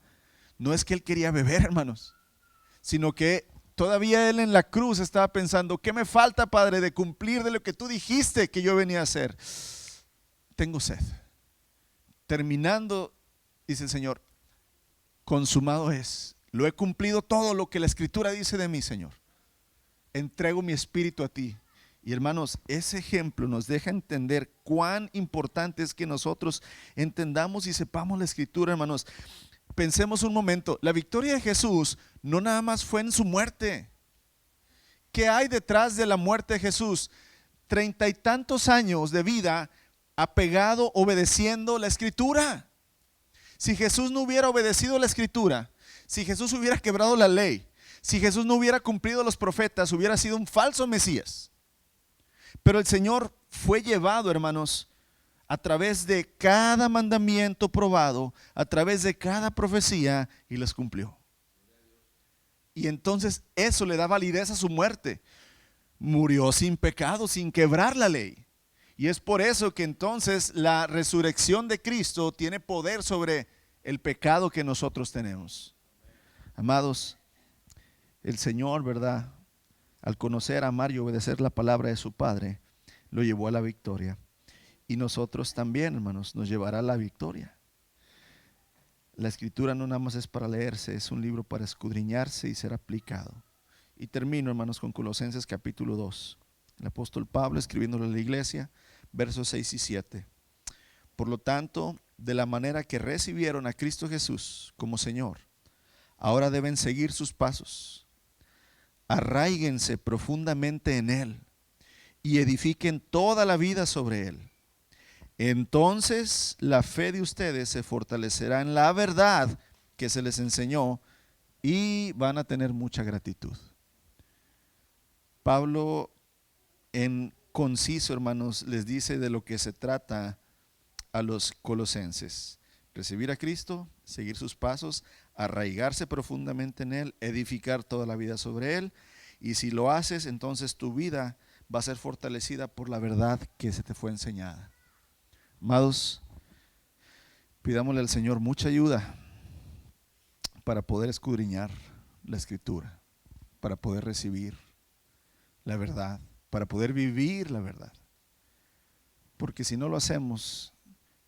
no es que él quería beber, hermanos, sino que todavía él en la cruz estaba pensando, ¿qué me falta, Padre, de cumplir de lo que tú dijiste que yo venía a hacer? Tengo sed. Terminando, dice el Señor, consumado es. Lo he cumplido todo lo que la Escritura dice de mí, Señor. Entrego mi espíritu a ti. Y hermanos, ese ejemplo nos deja entender cuán importante es que nosotros entendamos y sepamos la Escritura, hermanos. Pensemos un momento, la victoria de Jesús no nada más fue en su muerte. ¿Qué hay detrás de la muerte de Jesús? 30 y tantos años de vida apegado, obedeciendo la Escritura. Si Jesús no hubiera obedecido la Escritura, si Jesús hubiera quebrado la ley, si Jesús no hubiera cumplido los profetas, hubiera sido un falso Mesías. Pero el Señor fue llevado, hermanos, a través de cada mandamiento probado, a través de cada profecía, y los cumplió. Y entonces eso le da validez a su muerte. Murió sin pecado, sin quebrar la ley. Y es por eso que entonces la resurrección de Cristo tiene poder sobre el pecado que nosotros tenemos. Amados, el Señor, ¿verdad?, al conocer, amar y obedecer la palabra de su Padre, lo llevó a la victoria. Y nosotros también, hermanos, nos llevará a la victoria. La Escritura no nada más es para leerse, es un libro para escudriñarse y ser aplicado. Y termino, hermanos, con Colosenses capítulo 2. El apóstol Pablo escribiéndole a la iglesia, versos 6 y 7. Por lo tanto, de la manera que recibieron a Cristo Jesús como Señor, ahora deben seguir sus pasos. Arráiguense profundamente en Él, y edifiquen toda la vida sobre él. Entonces la fe de ustedes se fortalecerá en la verdad que se les enseñó y van a tener mucha gratitud. Pablo, en conciso, hermanos, les dice de lo que se trata a los colosenses: recibir a Cristo, seguir sus pasos, arraigarse profundamente en él, edificar toda la vida sobre él, y si lo haces, entonces tu vida va a ser fortalecida por la verdad que se te fue enseñada. Amados, pidámosle al Señor mucha ayuda para poder escudriñar la Escritura, para poder recibir la verdad, para poder vivir la verdad. Porque si no lo hacemos,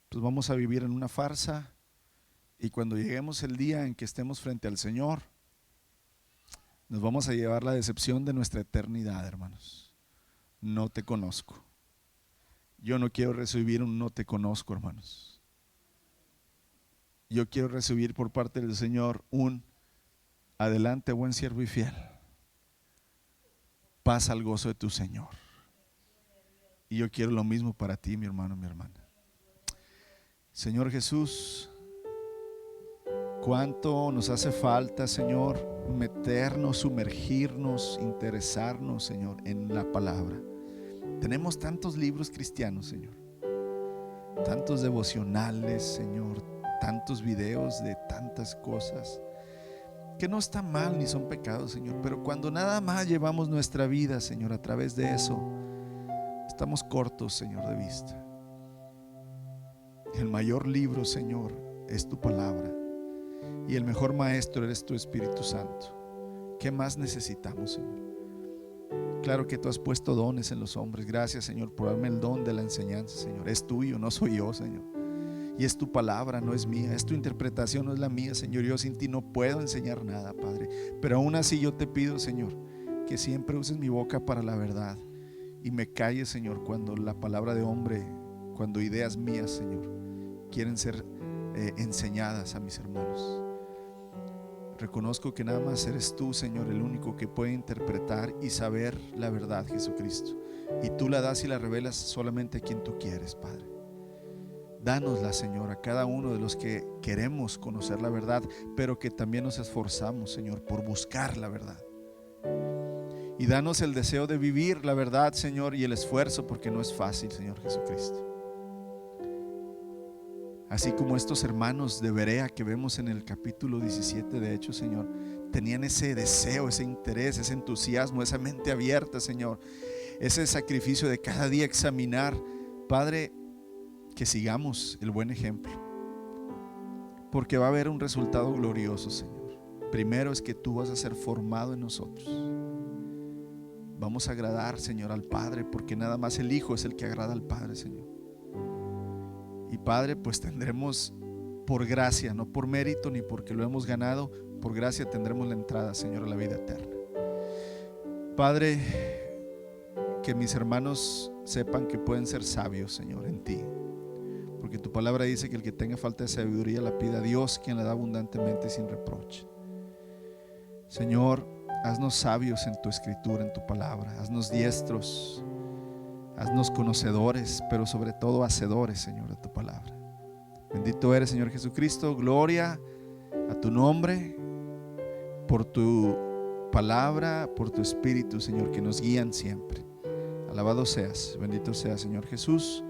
pues vamos a vivir en una farsa, y cuando lleguemos el día en que estemos frente al Señor, nos vamos a llevar la decepción de nuestra eternidad, hermanos. No te conozco. Yo no quiero recibir un no te conozco, hermanos. Yo quiero recibir por parte del Señor un adelante, buen siervo y fiel. Pasa al gozo de tu Señor. Y yo quiero lo mismo para ti, mi hermano, mi hermana. Señor Jesús, cuánto nos hace falta, Señor, meternos, sumergirnos, interesarnos, Señor, en la palabra. Tenemos tantos libros cristianos, Señor, tantos devocionales, Señor, tantos videos de tantas cosas que no están mal ni son pecados, Señor, pero cuando nada más llevamos nuestra vida, Señor, a través de eso, estamos cortos, Señor, de vista. El mayor libro, Señor, es tu palabra, y el mejor maestro eres tu Espíritu Santo. ¿Qué más necesitamos, Señor? Claro que tú has puesto dones en los hombres. Gracias, Señor, por darme el don de la enseñanza, Señor. Es tuyo, no soy yo, Señor. Y es tu palabra, no es mía. Es tu interpretación, no es la mía, Señor. Yo sin ti no puedo enseñar nada, Padre. Pero aún así yo te pido, Señor, que siempre uses mi boca para la verdad y me calles, Señor, cuando la palabra de hombre, cuando ideas mías, Señor, quieren ser enseñadas a mis hermanos. Reconozco que nada más eres tú, Señor, el único que puede interpretar y saber la verdad, Jesucristo. Y tú la das y la revelas solamente a quien tú quieres, Padre. Dánosla, Señor, a cada uno de los que queremos conocer la verdad, pero que también nos esforzamos, Señor, por buscar la verdad. Y danos el deseo de vivir la verdad, Señor, y el esfuerzo, porque no es fácil, Señor Jesucristo. Así como estos hermanos de Berea que vemos en el capítulo 17 de Hechos, Señor, tenían ese deseo, ese interés, ese entusiasmo, esa mente abierta, Señor, ese sacrificio de cada día examinar. Padre, que sigamos el buen ejemplo, porque va a haber un resultado glorioso, Señor. Primero es que tú vas a ser formado en nosotros. Vamos a agradar, Señor, al Padre, porque nada más el Hijo es el que agrada al Padre, Señor. Y Padre, pues tendremos por gracia, no por mérito ni porque lo hemos ganado, por gracia tendremos la entrada, Señor, a la vida eterna. Padre, que mis hermanos sepan que pueden ser sabios, Señor, en ti, porque tu palabra dice que el que tenga falta de sabiduría la pida a Dios, quien la da abundantemente y sin reproche. Señor, haznos sabios en tu escritura, en tu palabra. Haznos diestros, haznos conocedores, pero sobre todo hacedores, Señor, de tu palabra. Bendito eres, Señor Jesucristo. Gloria a tu nombre, por tu palabra, por tu Espíritu, Señor, que nos guían siempre. Alabado seas, bendito seas, Señor Jesús.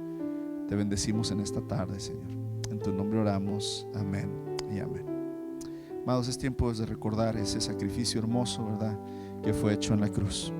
Te bendecimos en esta tarde, Señor. En tu nombre oramos. Amén y amén. Amados, es tiempo de recordar ese sacrificio hermoso, ¿verdad?, que fue hecho en la cruz.